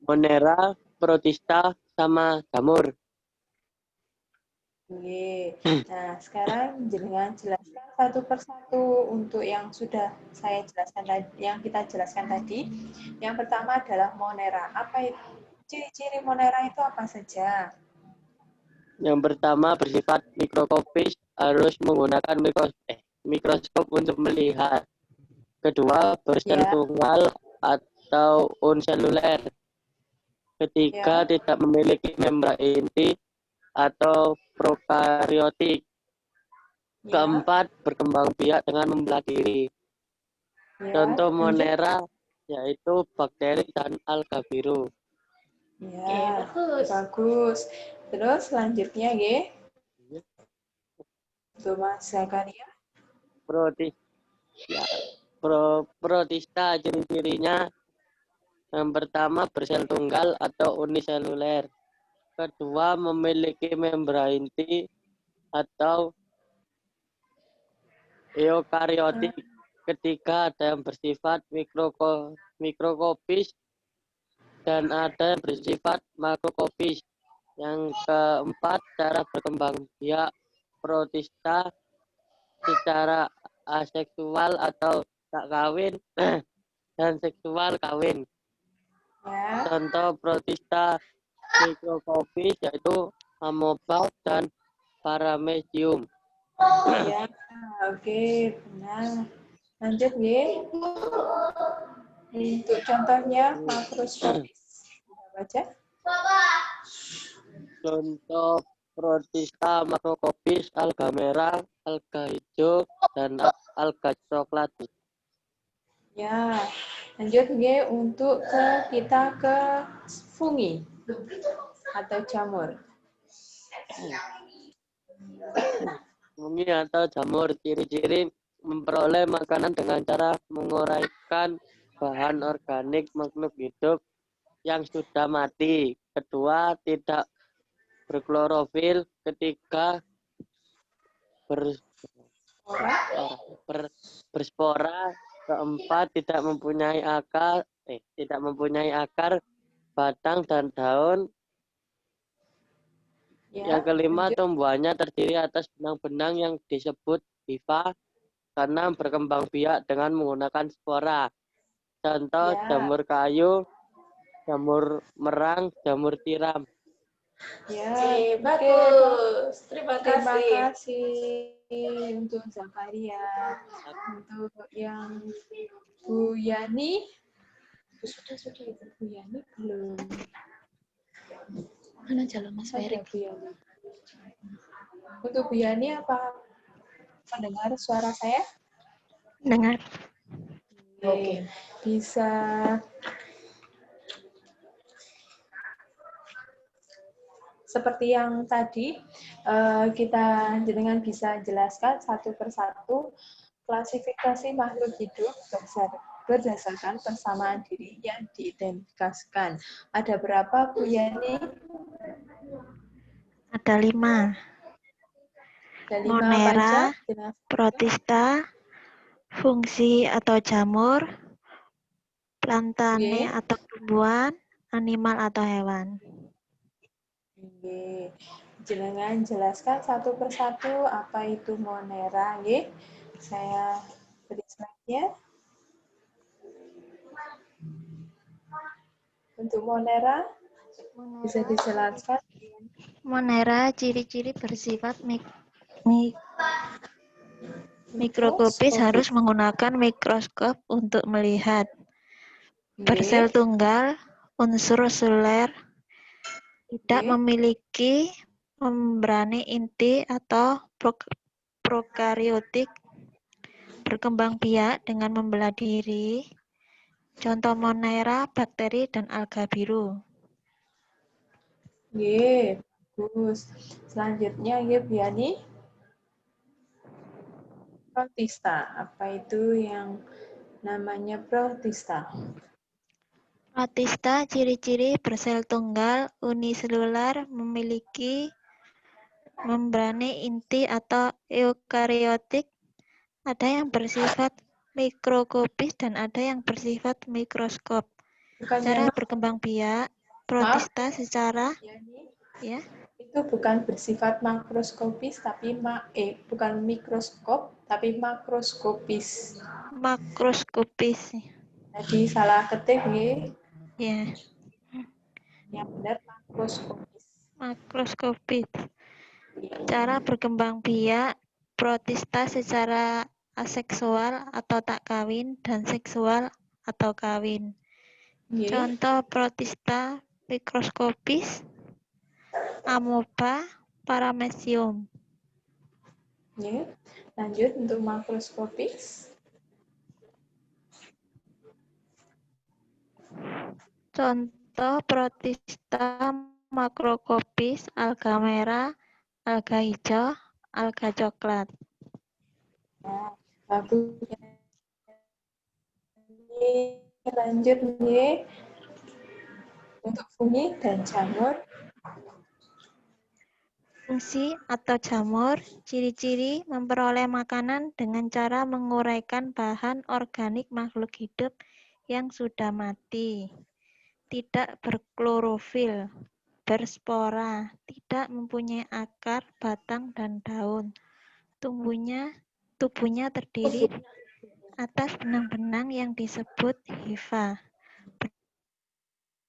Monera, protista, sama jamur. Oke. Nah, sekarang jenengan jelaskan satu persatu untuk yang sudah saya jelaskan tadi, yang kita jelaskan tadi. Yang pertama adalah monera. Apa itu? Ciri-ciri monera itu apa saja? Yang pertama bersifat mikroskopis, harus menggunakan mikroskop untuk melihat. Kedua, bersel tunggal atau uniseluler. Ketiga, tidak memiliki membran inti atau prokariotik. Keempat, berkembang biak dengan membelah diri. Contoh monera yaitu bakteri dan alga biru. Ya, bagus. Terus selanjutnya, G. Untuk Mas Zakaria. Protista, ciri-cirinya yang pertama bersel tunggal atau uniseluler. Kedua, memiliki membran inti atau eukariotik. Ketiga, ada yang bersifat mikroskopis dan ada yang bersifat makroskopis. Yang keempat, cara berkembang biak protista secara aseksual atau tak kawin dan seksual kawin. Contoh protista mikroskopis yaitu amoeba dan paramecium. Ya, oke, benar. Lanjut, G. Untuk contohnya makroskopis. Baca. Contoh protista, makrokopis, alga merah, alga hijau, dan alga coklat. Ya, lanjut nggih untuk kita ke fungi atau jamur. Fungi atau jamur, ciri-ciri memperoleh makanan dengan cara menguraikan bahan organik makhluk hidup yang sudah mati. Kedua, tidak berklorofil. Ketiga, berspora. Keempat, tidak mempunyai akar, batang dan daun. Ya, Yang kelima, lanjut. tumbuhannya terdiri atas benang-benang yang disebut hifa karena berkembang biak dengan menggunakan spora. Contoh Ya. jamur kayu, jamur merang, jamur tiram. Ya, Oke, oke, bagus. Terima Terima kasih. kasih untuk Zakaria. Untuk yang Bu Yani, Sudah itu. Bu Yani belum. Mana jalan Mas Ada Ferry? Bu Yani. Untuk Bu Yani apa mendengar suara saya? Dengar. Oke. Bisa seperti yang tadi kita dengan bisa jelaskan satu persatu klasifikasi makhluk hidup berdasarkan persamaan diri yang diidentifikasikan. Ada berapa, Bu Yani? Ada 5. Ada 5 apa Monera, aja? protista, fungsi atau jamur, plantane Oke. atau tumbuhan, animal atau hewan. Oke. Jangan jelaskan satu persatu apa itu monera, nggih. Saya beri slide-nya. Untuk monera bisa dijelaskan. Monera ciri-ciri bersifat mikroskopis harus menggunakan mikroskop untuk melihat. Bersel tunggal, unsur seluler, tidak memiliki membrane inti atau prokariotik, berkembang biak dengan membelah diri. Contoh monera, bakteri, dan alga biru. Nggih, bagus. Selanjutnya nggih Bu Yani. Protista. Apa itu yang namanya protista? Protista ciri-ciri bersel tunggal, uniseluler, memiliki membrane inti atau eukariotik, ada yang bersifat mikroskopis dan ada yang bersifat mikroskop. Cara berkembang biak, protista secara ya. Itu bukan bersifat makroskopis tapi bukan mikroskop tapi makroskopis. Makroskopis. Jadi salah ketik nggih. Ya. Yang benar makroskopis. Makroskopis. Cara berkembang biak, protista secara aseksual atau tak kawin dan seksual atau kawin. Contoh protista mikroskopis, amoeba, paramecium. Lanjut untuk makroskopis. Contoh protista makrokopis, alga merah, alga hijau, alga coklat. Bagus. Lanjut nih untuk fungi dan jamur. Fungsi atau jamur, ciri-ciri memperoleh makanan dengan cara menguraikan bahan organik makhluk hidup yang sudah mati. Tidak berklorofil, berspora, tidak mempunyai akar, batang, dan daun. Tubuhnya terdiri atas benang-benang yang disebut hifa,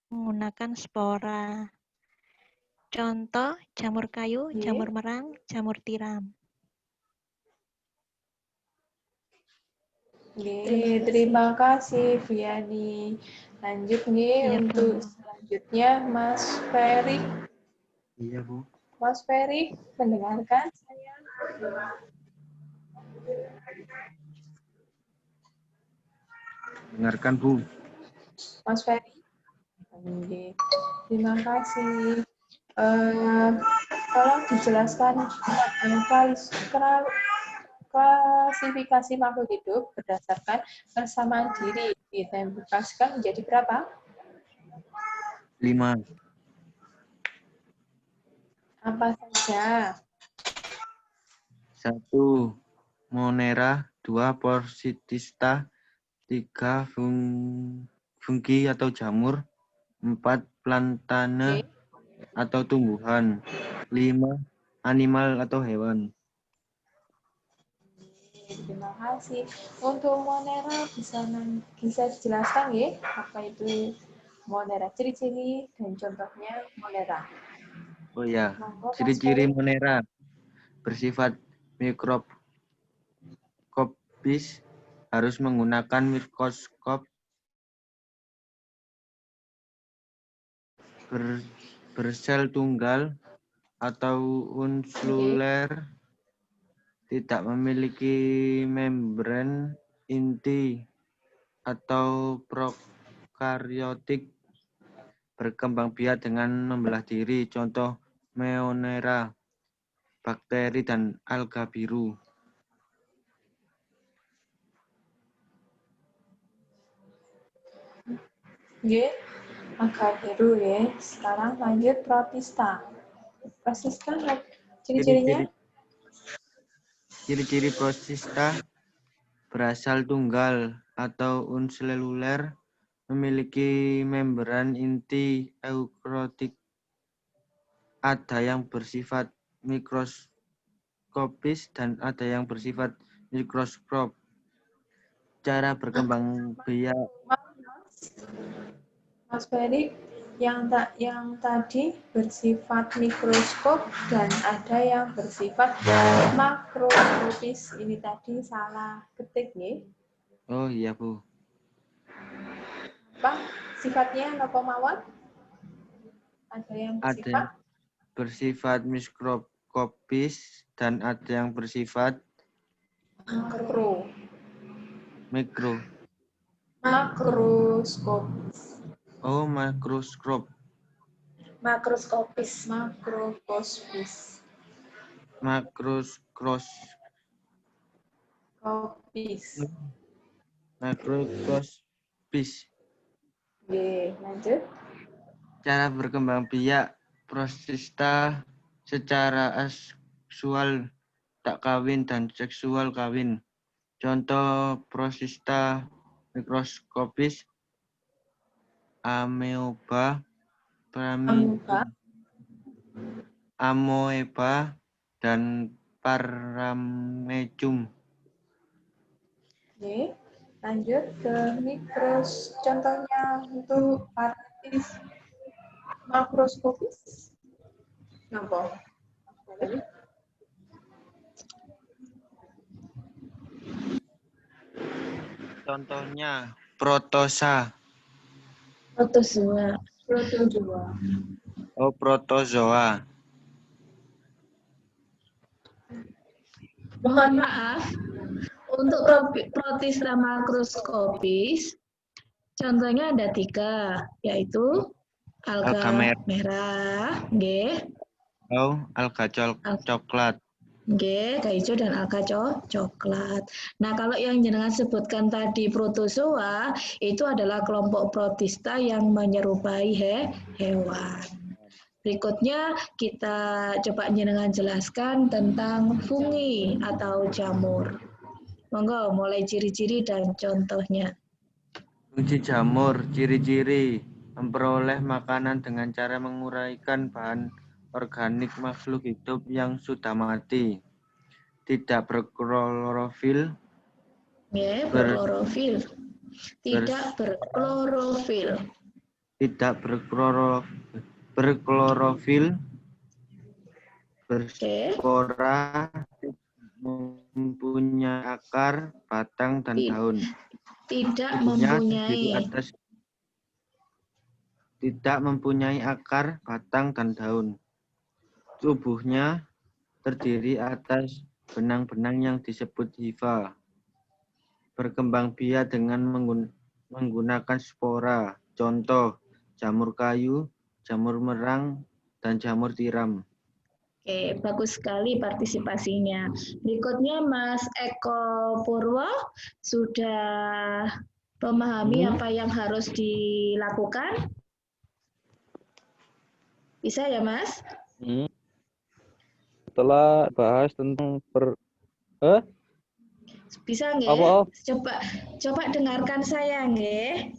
menggunakan spora. Contoh, jamur kayu, jamur merang, jamur tiram. Terima kasih, Viani. Lanjut nih untuk selanjutnya, Mas Ferry. Iya, Bu. Mas Ferry, mendengarkan saya? Dengarkan, Bu. Mas Ferry? Oke, terima kasih. Tolong dijelaskan klasifikasi makhluk hidup berdasarkan persamaan diri diidentifikasikan menjadi berapa? 5. Apa saja? 1. Monera. 2. Porsitista. 3. Fungi atau jamur. 4. Plantana atau tumbuhan. 5. Animal atau hewan. Terima kasih. Untuk Monera bisa dijelaskan ya, apa itu Monera, ciri-ciri dan contohnya Monera. Oh ya, Monggo, Mas ciri-ciri Ferry. Monera bersifat mikroskopis, harus menggunakan mikroskop, bersel tunggal atau unsuler, tidak memiliki membran inti atau prokaryotik, berkembang biak dengan membelah diri. Contoh Monera, bakteri dan alga biru. Ya, agak biru ya. Sekarang lanjut protista. Protista ciri-cirinya? Ciri-ciri protista berasal tunggal atau unseluler, memiliki membran inti eukrotik, ada yang bersifat mikroskopis dan ada yang bersifat mikroskop. Cara berkembang biak. Mas Ferry, yang tadi bersifat mikroskop dan ada yang bersifat makroskopis. Ini tadi salah ketik ya. Oh iya, Bu. Apa sifatnya apa mawon? Ada yang Ada yang bersifat mikroskopis dan ada yang bersifat mikro. Makroskopis. Oh, makroskop. Makroskopis. Makroskopis. Makroskopis. Oke, lanjut. Cara berkembang biak protista secara seksual tak kawin dan seksual kawin. Contoh protista mikroskopis, amoeba, dan paramecium. Oke, lanjut ke contohnya untuk makroskopis. Nampak? Contohnya protozoa. Oh, protozoa. Mohon maaf, untuk protista makroskopis, contohnya ada 3, yaitu alga merah, alga coklat, alga hijau dan alga coklat. Nah, kalau yang jenengan sebutkan tadi protozoa, itu adalah kelompok protista yang menyerupai hewan. Berikutnya kita coba jenengan jelaskan tentang fungi atau jamur. Monggo, mulai ciri-ciri dan contohnya. Fungi jamur, ciri-ciri memperoleh makanan dengan cara menguraikan bahan organik makhluk hidup yang sudah mati. Tidak berklorofil. Berklorofil. Tidak berklorofil. Tidak berklorofil. Berspora, mempunyai akar, batang, dan daun. Tidak mempunyai. Tidak mempunyai akar, batang, dan daun. Tubuhnya terdiri atas benang-benang yang disebut hifa. Berkembang biak dengan menggunakan spora. Contoh, jamur kayu, jamur merang, dan jamur tiram. Oke, bagus sekali partisipasinya. Berikutnya Mas Eko Purwo sudah memahami apa yang harus dilakukan? Bisa ya, Mas? Setelah bahas tentang Bisa nggih? Apa? Coba dengarkan saya nggih.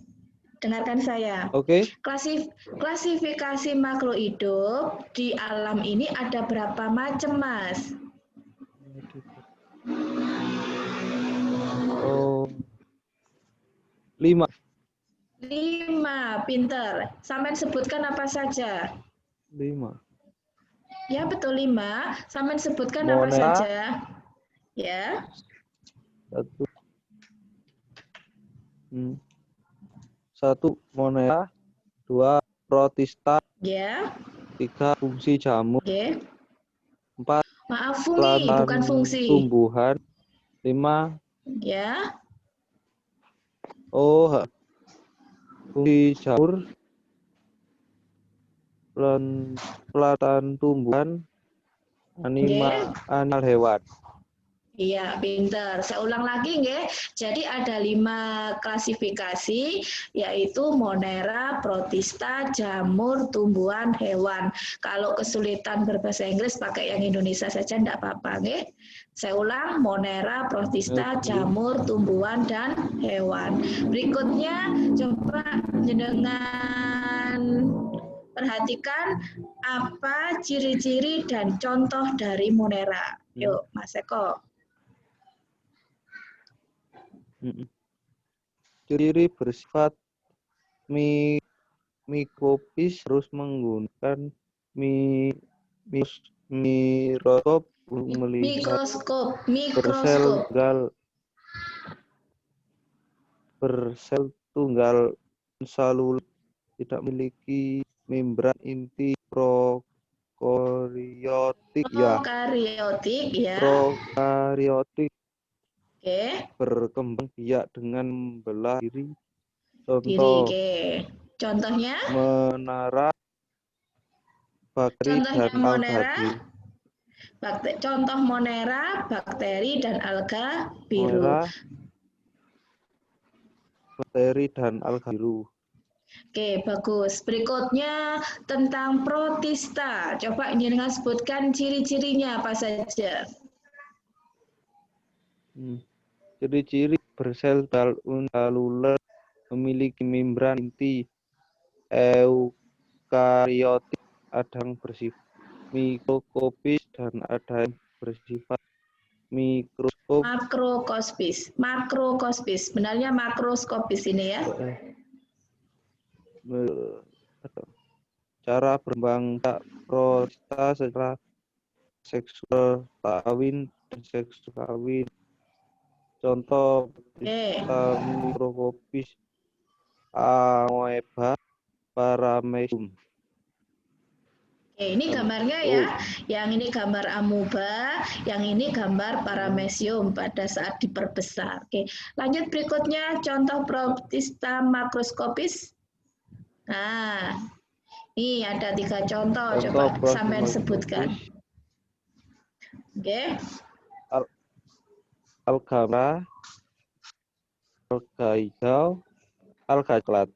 Dengarkan saya. Oke. Klasifikasi makhluk hidup di alam ini ada berapa macam, Mas? Oh, 5. 5, pinter. Sampean sebutkan apa saja? 5. Ya, betul 5. Sampean sebutkan apa Monera. saja? Ya. 1 monera, 2 protista, Ya. 3 fungsi jamur, Oke. 4 Maaf, fungsi, bukan fungsi. tumbuhan, 5 Ya. fungsi jamur, pelatan tumbuhan, animal hewan. Iya, pinter. Saya ulang lagi, nggih. Jadi ada 5 klasifikasi, yaitu monera, protista, jamur, tumbuhan, hewan. Kalau kesulitan berbahasa Inggris, pakai yang Indonesia saja, enggak apa-apa, nggih. Saya ulang, monera, protista, jamur, tumbuhan, dan hewan. Berikutnya, coba dengan perhatikan apa ciri-ciri dan contoh dari monera. Yuk, Mas Eko. Ciri bersifat mikroskopis, harus menggunakan mikroskop melihat bersel tunggal seluler, tidak memiliki membran inti, prokariotik ya. Prokariotik. Oke. Berkembang biak dengan membelah diri. Contoh. Contohnya? Menara, bakteri, dan alga biru. Contoh monera, bakteri, dan alga biru. Bakteri dan alga biru. Oke, bagus. Berikutnya tentang protista. Coba ini dengan sebutkan ciri-cirinya apa saja. Ciri-ciri bersel seluler, memiliki membran inti, eukariotik, ada yang bersifat mikroskopis dan ada yang bersifat makroskospis. Benarnya makroskopis ini ya. Cara berkembang protista secara seksual kawin dan seksual kawin. Contoh mikroskopis amoeba paramecium. Ini gambarnya ya. Yang ini gambar amoeba, yang ini gambar paramecium pada saat diperbesar. Oke, lanjut berikutnya contoh protista makroskopis. Nah, ini ada 3 contoh. Coba sampai sebutkan. Oke. Alga merah, alga hijau, alga coklat.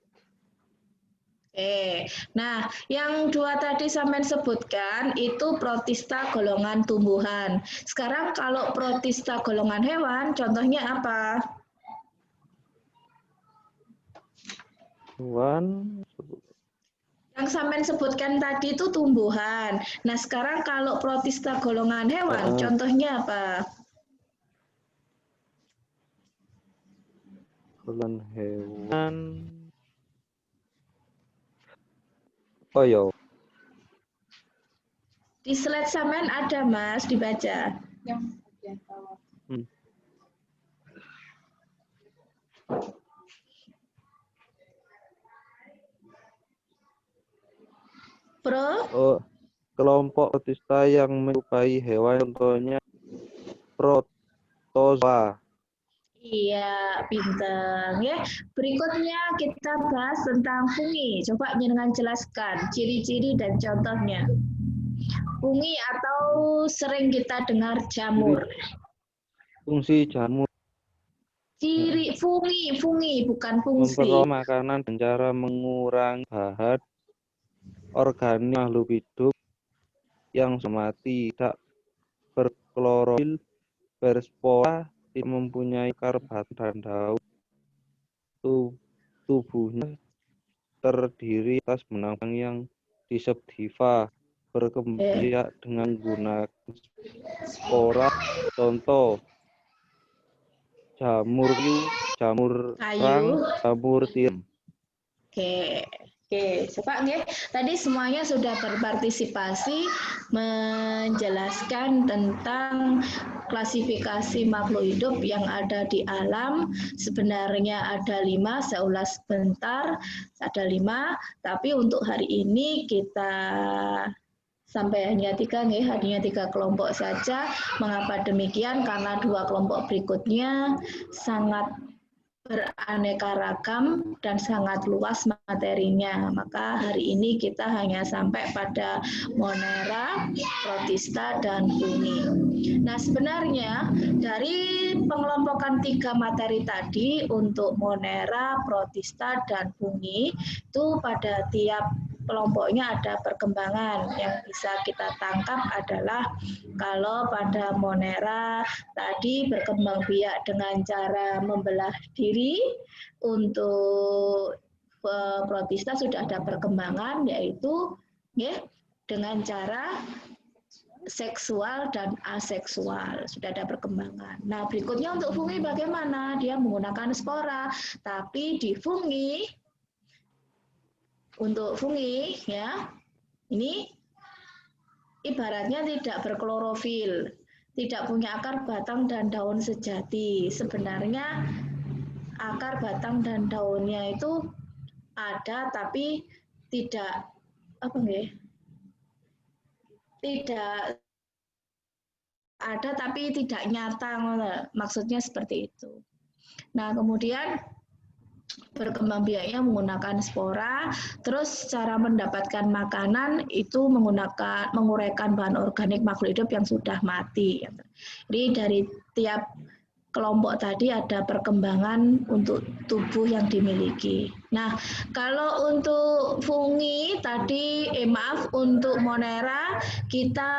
Oke, nah yang 2 tadi sampean sebutkan itu protista golongan tumbuhan. Sekarang kalau protista golongan hewan, contohnya apa? Hewan. Yang sampean sebutkan tadi itu tumbuhan. Nah sekarang kalau protista golongan hewan, contohnya apa? Golongan hewan. Oh ya. Di slide sampean ada Mas, dibaca. Yang bagian bawah. kelompok protista yang menyerupai hewan, contohnya protozoa. Iya, pinter ya. Berikutnya kita bahas tentang fungi. Coba jenengan jelaskan ciri-ciri dan contohnya. Fungi atau sering kita dengar jamur. Fungsi jamur Ciri fungi bukan fungsi. memperoleh makanan dan cara mengurangi bahan organik makhluk hidup yang sudah mati, tidak berklorofil, berspora, tidak mempunyai akar, batang, dan daun. Tubuhnya terdiri atas benang-benang yang disebut hifa, berkembang biak dengan menggunakan spora. Contoh jamur kayu, jamur kerang, jamur tiram. Oke, coba nih. Tadi semuanya sudah berpartisipasi menjelaskan tentang klasifikasi makhluk hidup yang ada di alam. Sebenarnya ada 5, saya ulas sebentar. Ada 5, tapi untuk hari ini kita sampai hanya 3 nih, hanya 3 kelompok saja. Mengapa demikian? Karena 2 kelompok berikutnya sangat beraneka ragam dan sangat luas materinya. Maka hari ini kita hanya sampai pada Monera, Protista, dan fungi. Nah, sebenarnya dari pengelompokan 3 materi tadi untuk Monera, Protista, dan fungi itu pada tiap kelompoknya ada perkembangan. Yang bisa kita tangkap adalah kalau pada Monera tadi berkembang biak dengan cara membelah diri, untuk Protista sudah ada perkembangan yaitu dengan cara seksual dan aseksual, sudah ada perkembangan. Nah, berikutnya untuk fungi bagaimana? Dia menggunakan spora, tapi di fungi, untuk fungi ya, ini ibaratnya tidak berklorofil, tidak punya akar, batang, dan daun sejati. Sebenarnya akar, batang, dan daunnya itu ada, tapi tidak tidak ada, tapi tidak nyata. Maksudnya seperti itu. Nah, kemudian berkembang biaknya menggunakan spora, terus cara mendapatkan makanan itu menguraikan bahan organik makhluk hidup yang sudah mati. Jadi dari tiap kelompok tadi ada perkembangan untuk tubuh yang dimiliki. Nah, kalau untuk fungi tadi, untuk Monera kita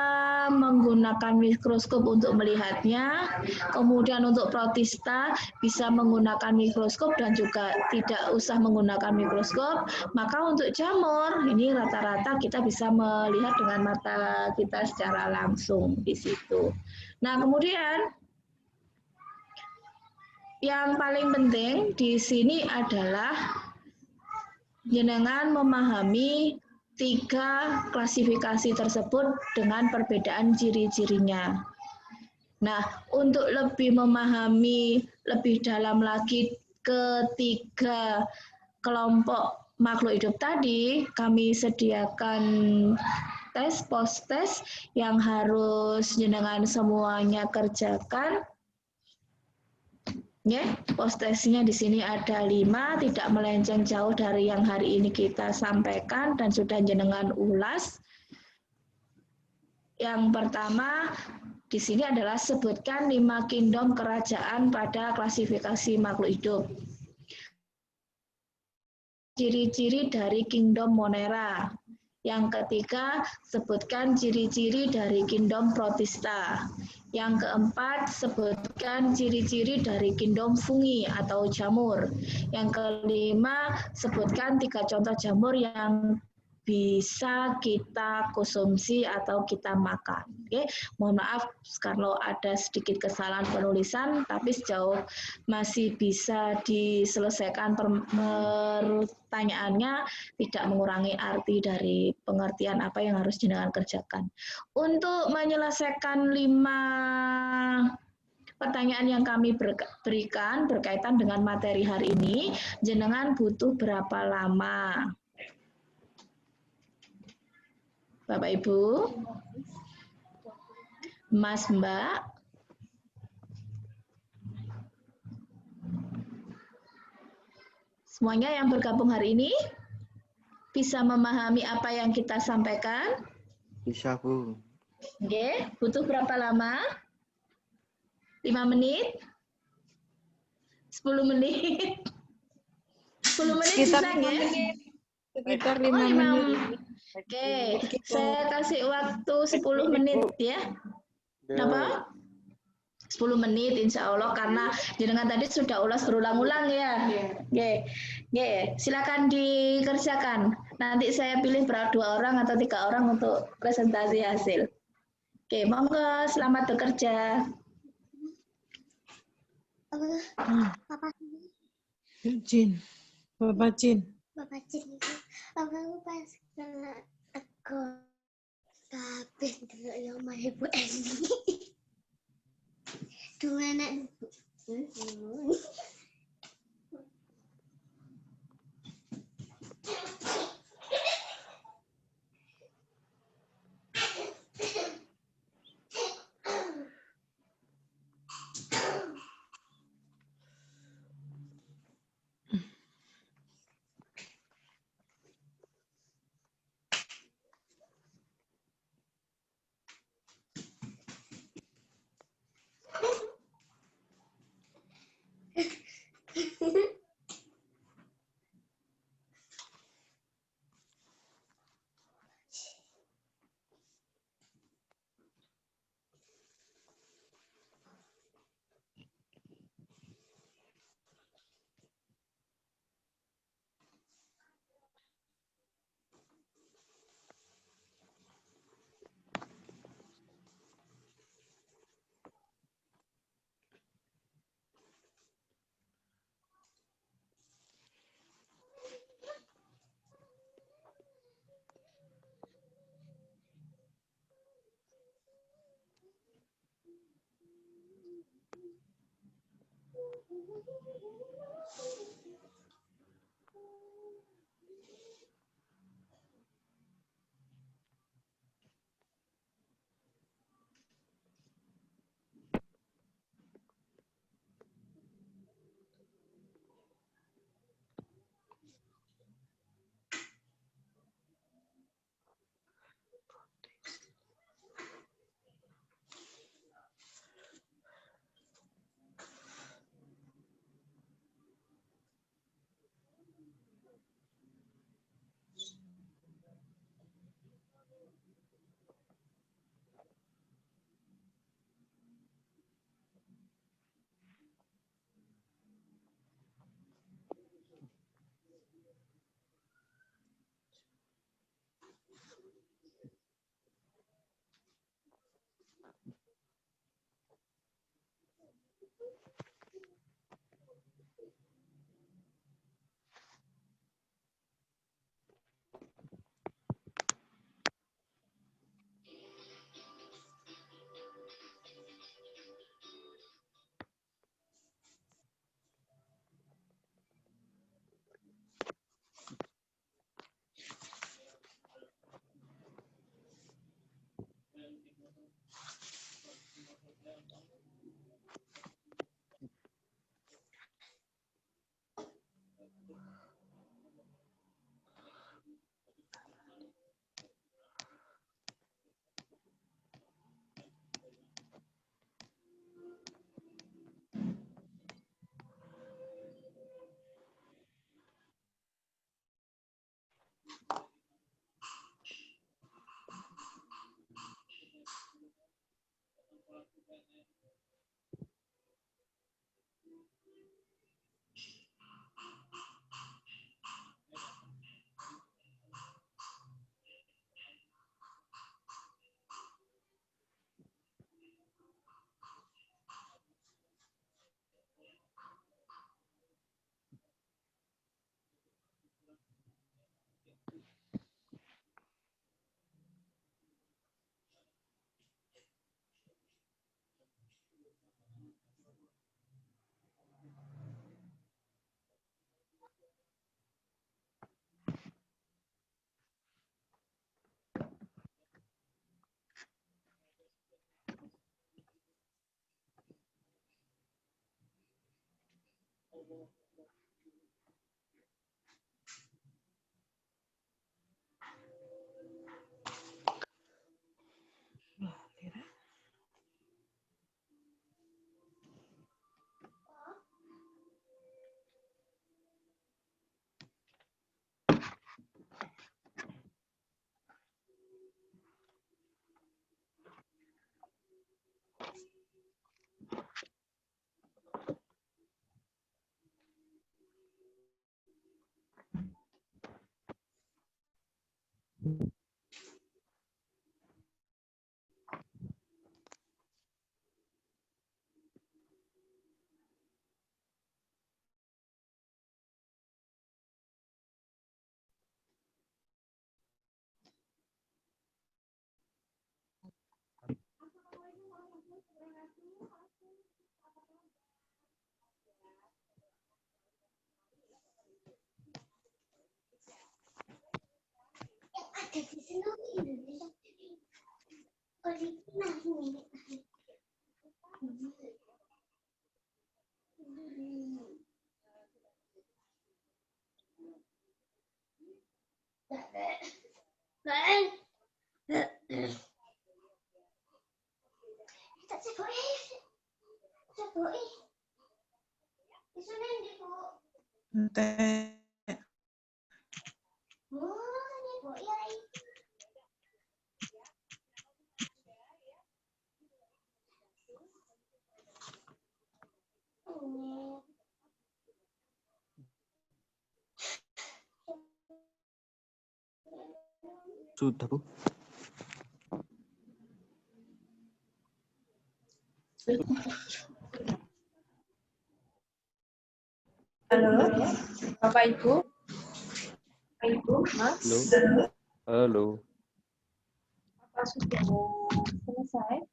menggunakan mikroskop untuk melihatnya. Kemudian untuk Protista bisa menggunakan mikroskop dan juga tidak usah menggunakan mikroskop. Maka untuk jamur ini rata-rata kita bisa melihat dengan mata kita secara langsung di situ. Nah, kemudian yang paling penting di sini adalah jenengan memahami 3 klasifikasi tersebut dengan perbedaan ciri-cirinya. Nah, untuk lebih memahami lebih dalam lagi ketiga kelompok makhluk hidup tadi, kami sediakan tes, post-tes yang harus jenengan semuanya kerjakan. Post-tesnya di sini ada 5, tidak melenceng jauh dari yang hari ini kita sampaikan dan sudah jenengan ulas. Yang pertama di sini adalah sebutkan 5 kingdom kerajaan pada klasifikasi makhluk hidup. Ciri-ciri dari kingdom Monera. Yang ketiga, sebutkan ciri-ciri dari kingdom Protista. Yang keempat, sebutkan ciri-ciri dari kingdom fungi atau jamur. Yang kelima, sebutkan 3 contoh jamur yang bisa kita konsumsi atau kita makan. Oke, mohon maaf kalau ada sedikit kesalahan penulisan, tapi sejauh masih bisa diselesaikan pertanyaannya, tidak mengurangi arti dari pengertian apa yang harus jenengan kerjakan. Untuk menyelesaikan 5 pertanyaan yang kami berikan berkaitan dengan materi hari ini, jenengan butuh berapa lama? Bapak Ibu, Mas Mbak. Semuanya yang bergabung hari ini bisa memahami apa yang kita sampaikan? Bisa, Bu. Oke, butuh berapa lama? 5 menit? 10 menit? 10 menit Sekitar bisa 5 nggak? menit. Sekitar Oh, 5 menit. Oke, saya kasih waktu 10 menit ya. Kenapa? 10 menit insya Allah karena jenengan tadi sudah ulas berulang-ulang ya. Oke. Oke, silakan dikerjakan. Nanti saya pilih berapa 2 orang atau 3 orang untuk presentasi hasil. Oke, monggo selamat bekerja. Jin. Bapak Jin. Bapak Cin itu abang pas kena aku kabeh dulu yang mah Ibu Eni. Dua anak Ibu. Ada di sini Indonesia. Original. Tak ceboki. Ceboki. Isune ndi, Bu? Entek. Oh, ceboki ai. Sudah, Bu. Halo, Bapak Ibu. Mas. Halo. Halo. Apa sudah selesai?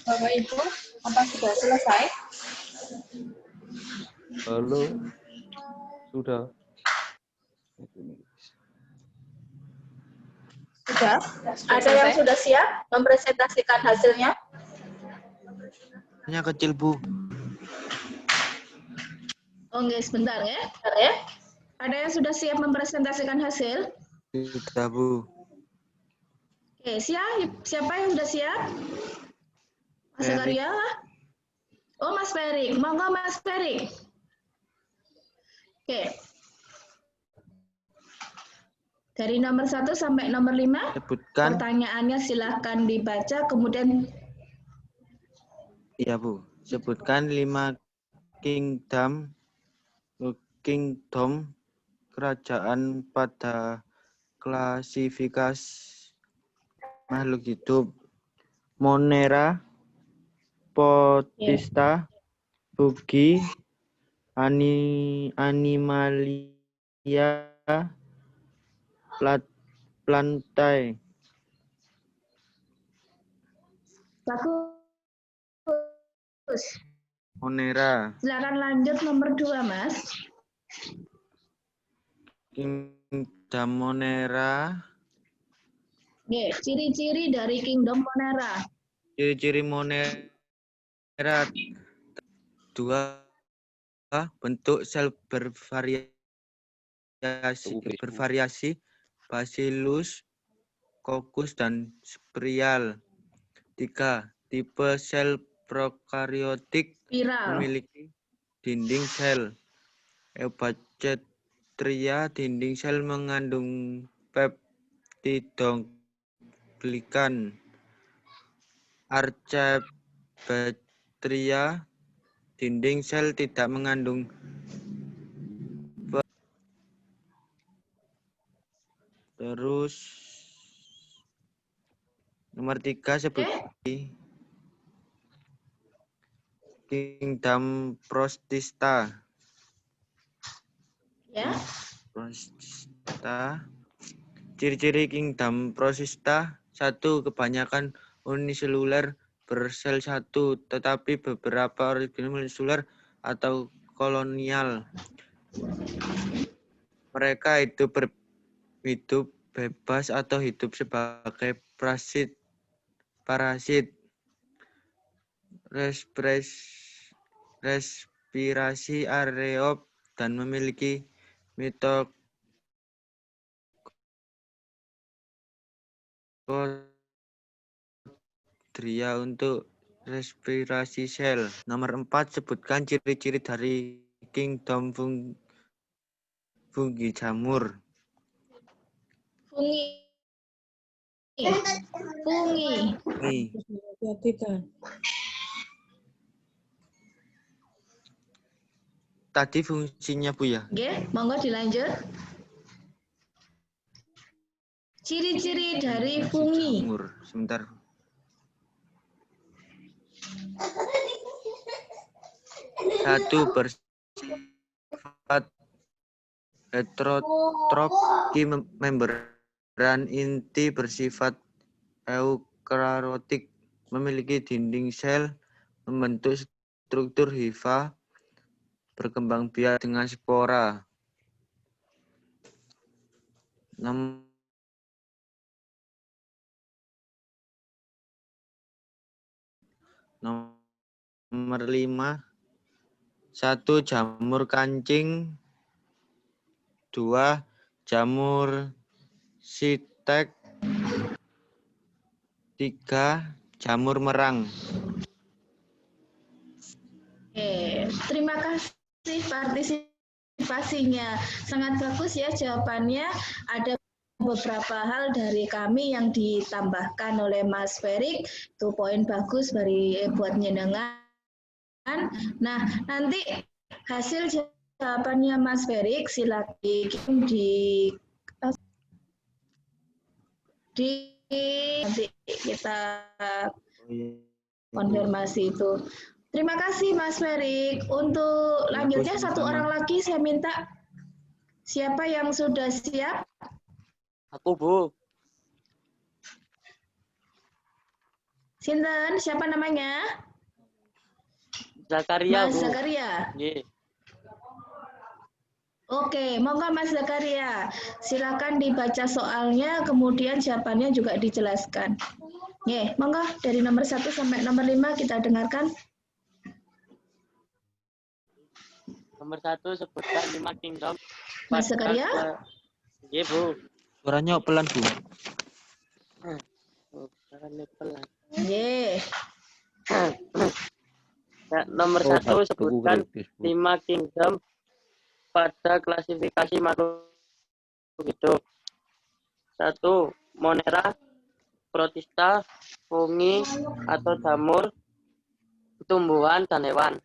Bapak Ibu, apa sudah selesai? Halo. Sudah. Sudah? Ada yang sudah siap mempresentasikan hasilnya? Hanya kecil, Bu. Oh, nggak, sebentar ya. Ada yang sudah siap mempresentasikan hasil? Sudah, Bu. Oke, siapa yang sudah siap? Mas Ferry. Zakaria? Oh, Mas Ferry. Monggo, Mas Ferry. Oke. Dari nomor 1 sampai nomor 5, Sebutkan. pertanyaannya silahkan dibaca, kemudian Iya, Bu. Sebutkan 5 kingdom kerajaan pada klasifikasi makhluk hidup. Monera, Potista, Bugi, Animalia, Plantae. bagus. Monera, Silakan lanjut nomor 2, Mas. Kingdom Monera. Oke, ciri-ciri dari Kingdom Monera. Ciri-ciri Monera 2, bentuk sel bervariasi, Bacillus, Coccus, dan Spiral. 3, tipe sel prokariotik Spiral. memiliki dinding sel. Eubacteria, dinding sel mengandung peptidoglikan. Archaebacteria, dinding sel tidak mengandung terus. Nomor 3, seperti Kingdom Protista. Ya. Protista. Ciri-ciri Kingdom Protista: 1. Kebanyakan uniseluler bersel satu, tetapi beberapa organisme uniseluler atau kolonial. Mereka hidup bebas atau hidup sebagai parasit, respirasi aerob, dan memiliki mitokondria untuk respirasi sel. Nomor 4, sebutkan ciri-ciri dari kingdom fungi jamur. Fungi. Tadi fungsinya Bu ya. Oke, monggo dilanjut. Ciri-ciri dari fungi. Jamur. Sebentar. Satu, bersifat heterotrof, membran inti bersifat eukariotik, memiliki dinding sel, membentuk struktur hifa, berkembang biak dengan spora. Nomor 5, 1, jamur kancing, 2, jamur sitek, 3, jamur merang. Oke, terima kasih partisipasinya. Sangat bagus ya jawabannya. Ada beberapa hal dari kami yang ditambahkan oleh Mas Ferik. Itu poin bagus buat nyenengan. Nah, nanti hasil jawabannya Mas Ferik silakan nanti kita konfirmasi itu. Terima kasih Mas Ferik. Untuk lanjutnya satu orang lagi saya minta. Siapa yang sudah siap? Aku, Bu. Sinten, siapa namanya? Zakaria, Mas Bu. Zakaria. Nggih. Oke, monggo Mas Zakaria. Silakan dibaca soalnya, kemudian jawabannya juga dijelaskan. Nggih, monggo dari nomor 1 sampai nomor 5 kita dengarkan. Nomor 1, sebutkan 5 kingdom. Mas Zakaria? Nggih, Bu. Suaranya pelan, Bu. Suaranya pelan. Nggih. Ya, nomor 1, sebutkan 5 kingdom pada klasifikasi makhluk hidup. 1, Monera, Protista, fungi atau jamur, tumbuhan dan hewan.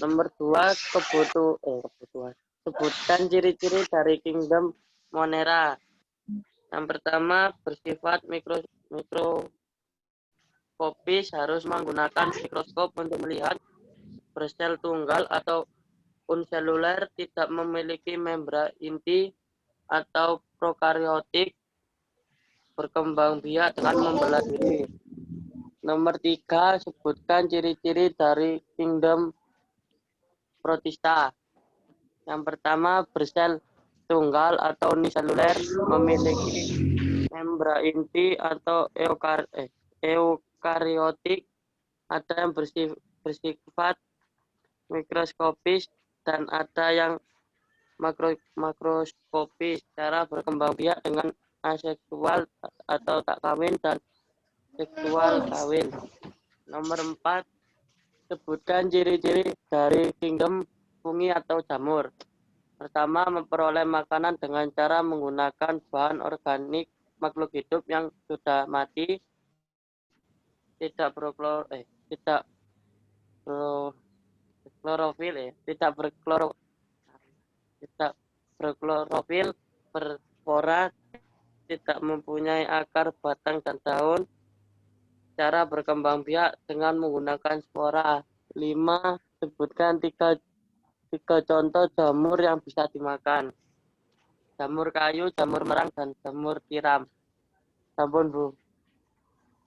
Nomor 2, kebutuhan. Sebutkan ciri-ciri dari kingdom Monera. Yang pertama, bersifat mikroskopis, harus menggunakan mikroskop untuk melihat, bersel tunggal atau unseluler, tidak memiliki membran inti atau prokaryotik, berkembang biak dengan membelah diri. Nomor 3, sebutkan ciri-ciri dari kingdom Protista. Yang pertama, bersel tunggal atau uniseluler, memiliki membran inti atau eukaryotik, ada yang bersifat mikroskopis dan ada yang makroskopis. Cara berkembang biak dengan aseksual atau tak kawin dan seksual kawin. Nomor 4, sebutkan ciri-ciri dari kingdom fungi atau jamur. Pertama, memperoleh makanan dengan cara menggunakan bahan organik makhluk hidup yang sudah mati, tidak berklorofil, berspora, tidak mempunyai akar, batang, dan daun. Cara berkembang biak dengan menggunakan spora. 5, sebutkan tiga contoh jamur yang bisa dimakan. Jamur kayu, jamur merang, dan jamur tiram. Sampun, Bu.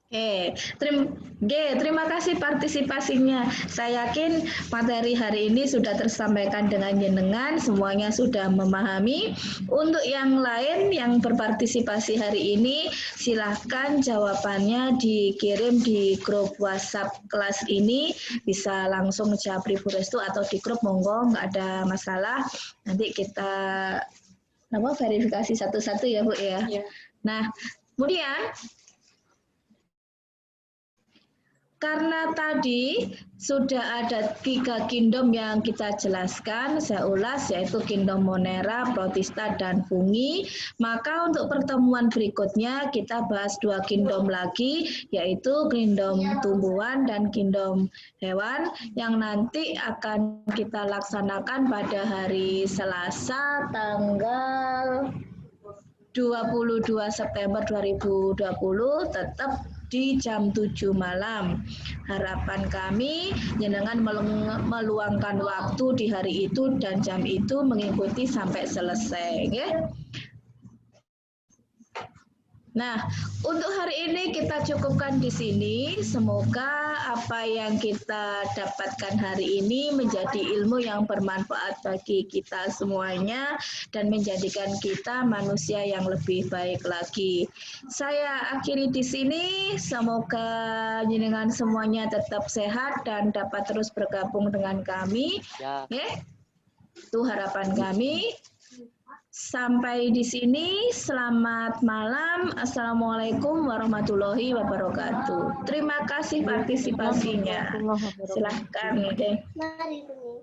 Terima kasih partisipasinya. Saya yakin materi hari ini sudah tersampaikan dengan jenengan, semuanya sudah memahami. Untuk yang lain yang berpartisipasi hari ini, silahkan jawabannya dikirim di grup WhatsApp kelas ini, bisa langsung Japri Bu Restu atau di grup, monggo, nggak ada masalah. Nanti kita verifikasi satu-satu ya Bu ya. Nah, kemudian karena tadi sudah ada 3 kingdom yang kita jelaskan, saya ulas, yaitu kingdom Monera, Protista, dan Fungi. Maka untuk pertemuan berikutnya kita bahas 2 kingdom lagi, yaitu kingdom tumbuhan dan kingdom hewan, yang nanti akan kita laksanakan pada hari Selasa tanggal 22 September 2020, tetap di jam 7 malam. Harapan kami jenengan meluangkan waktu di hari itu dan jam itu mengikuti sampai selesai, ya. Nah, untuk hari ini kita cukupkan di sini. Semoga apa yang kita dapatkan hari ini menjadi ilmu yang bermanfaat bagi kita semuanya dan menjadikan kita manusia yang lebih baik lagi. Saya akhiri di sini. Semoga jenengan semuanya tetap sehat dan dapat terus bergabung dengan kami. Ya. Itu harapan kami. Sampai di sini, selamat malam. Assalamualaikum warahmatullahi wabarakatuh. Terima kasih partisipasinya. Silahkan. Mari, Bumi.